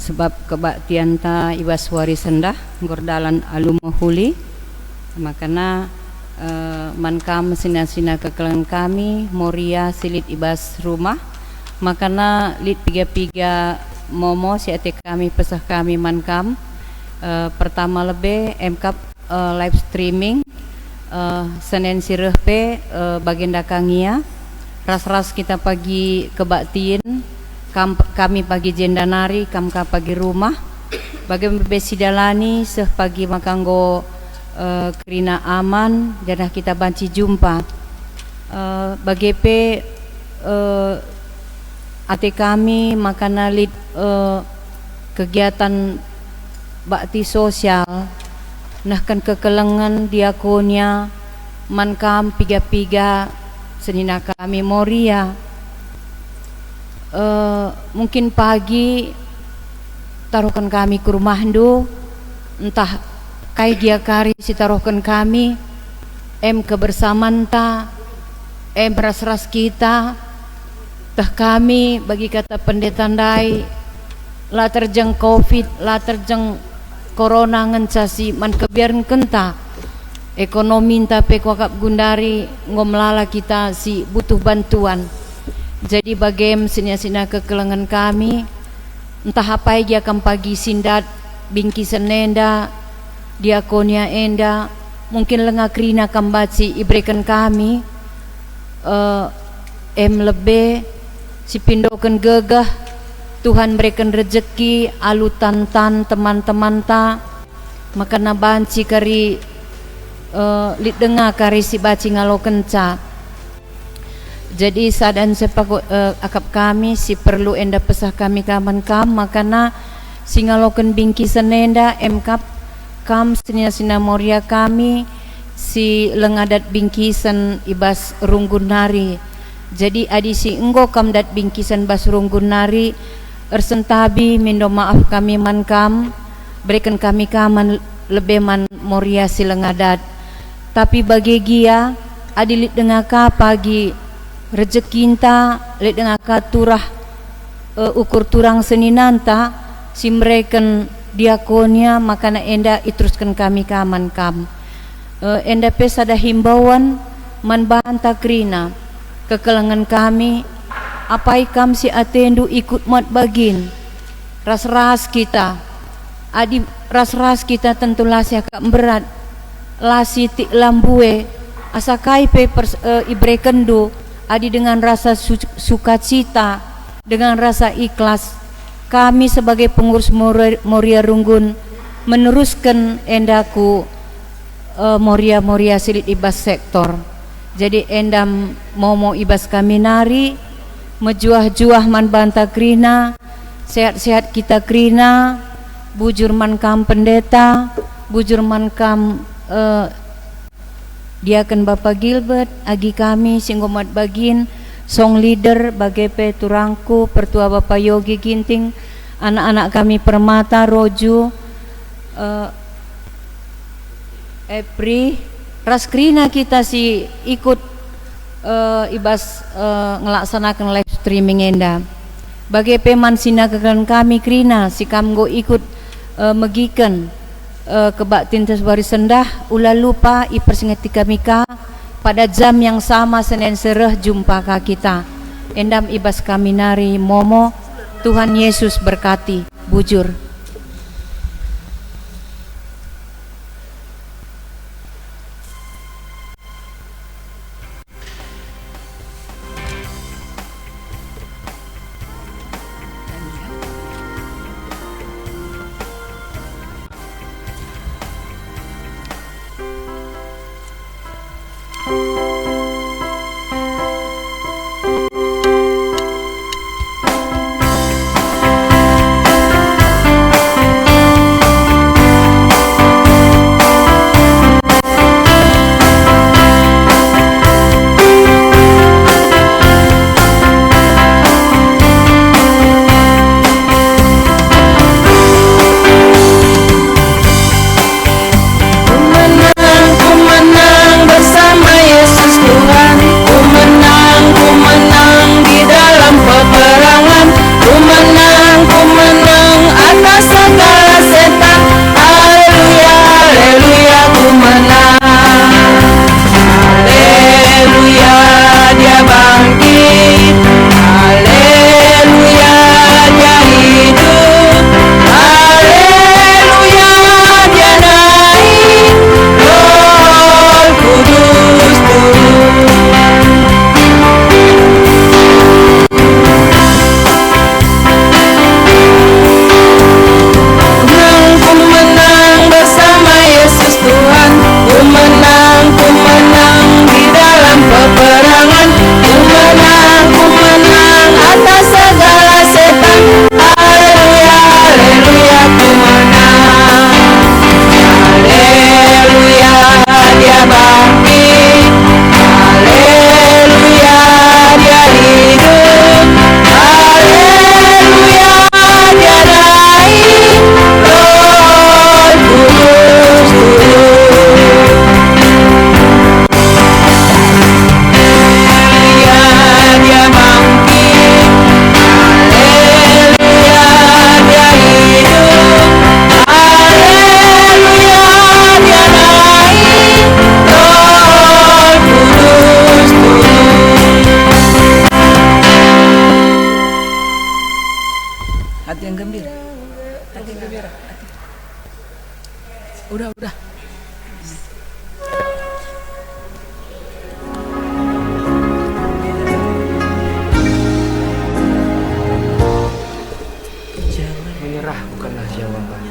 sebab kebaktian ta ibas wari sendah gordalan alumahuli, makana man kam sina-sina kekelangan kami moria silit ibas rumah, makana lit piga-piga momo si ate kami pesah kami man kam pertama lebih MKAP live streaming Senin sireh pe bagenda kangia ras-ras kita pagi kebaktiin kami pagi jendanari kamka pagi rumah bagaimana besidalani seh pagi makanggo kerina aman dan kita banci jumpa bagepe ate kami makana lid kegiatan bakti sosial nahkan kekelengan diakonia mankam piga-piga senina kami moria mungkin pagi taruhkan kami ke rumah ndo entah kai dia kari si taruhkan kami kebersamaan ta ras-ras kita tah kami bagi kata pendeta dai la terjeng covid la terjeng corona ngencasi man kebiaran kenta ekonomi tapi kuakap gundari ngomlala kita si butuh bantuan. Jadi bagem sina-sina kekelangan kami entah apa dia akan pagi sindat bingkisan nenda diakonia enda mungkin lengah krina kambaci ibrekan kami lebih si pindokan gegah Tuhan berikan rezeki alutan teman-teman ta maka nabanci kari lit dengar kari si baci ngalo kenca. Jadi sadan sepak akap kami si perlu enda pesah kami kaman kam makana singaloken bingkisan enda MKAP kam sina moria kami si lengadat bingkisan ibas runggun nari. Jadi adi si enggo kam dat bingkisan bas runggun nari ersentabi mindo maaf kami man kam berikan kami kaman lebih man moria si lengadat. Tapi bagi gia adi lit dengar ka pagi rezekinta lit dengar ka turah ukur turang seninanta si mereken diakonia makana enda iteruskan kami kaman kam enda pes ada himbauan man banta krina kekelangan kami apai kam si atendu ikut mat bagin ras-ras kita adi ras-ras kita tentu lasi agak berat lasi tik lambue asakai pe ibrekendu adi dengan rasa sukacita dengan rasa ikhlas kami sebagai pengurus Moria Runggun meneruskan endaku Moria silit ibas sektor. Jadi endam momo ibas kami nari mejuah-juah man banta krina, sehat-sehat kita krina, bujur man kam pendeta, bujur man kam diaken Bapak Gilbert, agi kami singgomat bagin, song leader bagepe turangku, pertua Bapak Yogi Ginting, anak-anak kami Permata, Roju, Epri, raskrina kita si ikut ibas ngelaksanakan live streaming enda. Bagepe man sinagakan kami krina si kamgo ikut megiken kebak tintas baris sendah ulah lupa ipersengeti kami ka pada jam yang sama Senin sereh jumpa ka kita endam ibas kami nari momo. Tuhan Yesus berkati. Bujur. Hati yang gembira. Hati yang gembira. Udah. Menyerah bukanlah jawaban,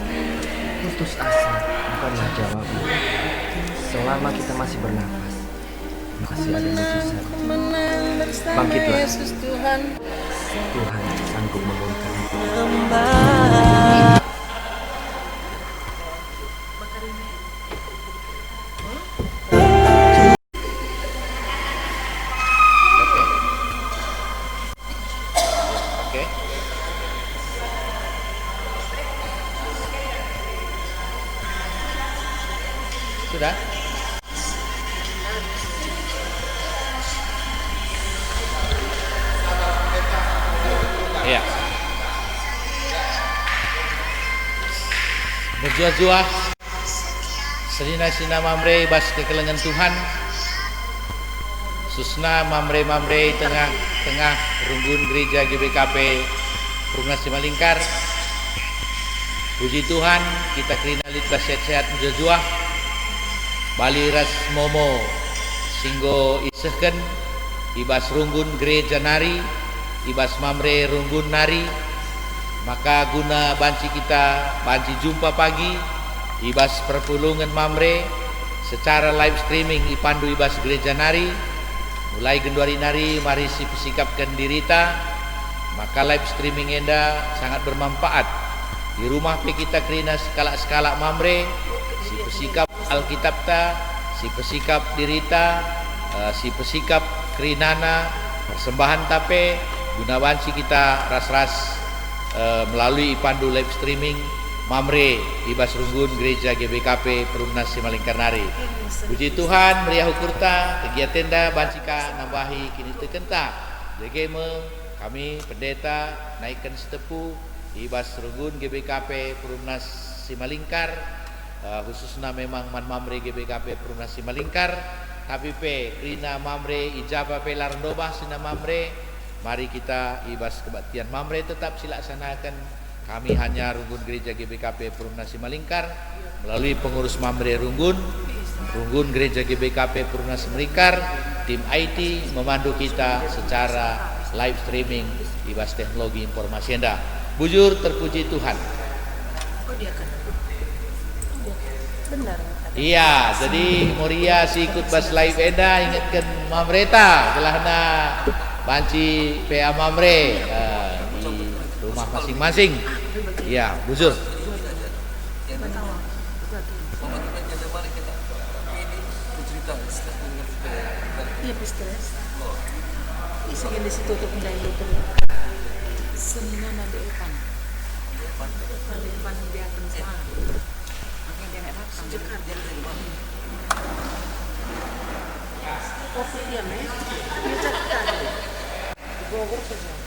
putus asa bukanlah jawaban. Selama kita masih bernafas, masih ada mujizat. Bangkitlah, Tuhan sanggup memulihkan hidup. Oke. Sudah? Iya. Berjuah-juah Selina mamre bas kekelengan Tuhan. Susna mamre tengah runggun gereja GBKP Perumnas Simalingkar. Puji Tuhan, kita kerinalit bas sehat-sehat berjuah. Bali ras momo singgo isehken ibas runggun gereja nari, ibas mamre runggun nari. Maka guna banci jumpa pagi ibas perpulungan mamre secara live streaming ipandu ibas gereja nari Mulai genduari nari, mari si pesikapkan dirita, maka live streaming enda sangat bermanfaat. Di rumah pe kita kerina skala-skala mamre, si pesikap Alkitab ta, si pesikap dirita, si pesikap kerinana, persembahan tape, gunawan si kita ras-ras melalui pandu live streaming mamre ibas runggun gereja GBKP Perumnas Simalingkar Nari. Puji Tuhan, meriah ukurta, kegiatan dah bancika nambahi kini tekenta. Legeme kami pendeta naikkan setepu ibas runggun GBKP Perumnas Simalingkar, khususnya memang man mamre GBKP Perumnas Simalingkar, tapi pe krina mamre ijabah pe larandobah sina mamre. Mari kita ibas kebaktian mamre tetap silaksanakan. Kami hanya runggun gereja GBKP Perumnas Simalingkar melalui pengurus mamre runggun gereja GBKP Perumnas Simalingkar, tim IT memandu kita secara live streaming ibas teknologi informasi anda. Bujur terpuji Tuhan. Benar. Iya, jadi Moria si ikut bas live enda ingatkan mamreta telah na banci PA mamre di rumah masing-masing. Iya, bujur. Iya, stres. Isa ganda si tutup ng dahil ito. Semina na depan. Depan dia akan sama. Makanya dia nak datang. Sejekar dia depan. Posisi dia, Dia cakap. Bogor saja.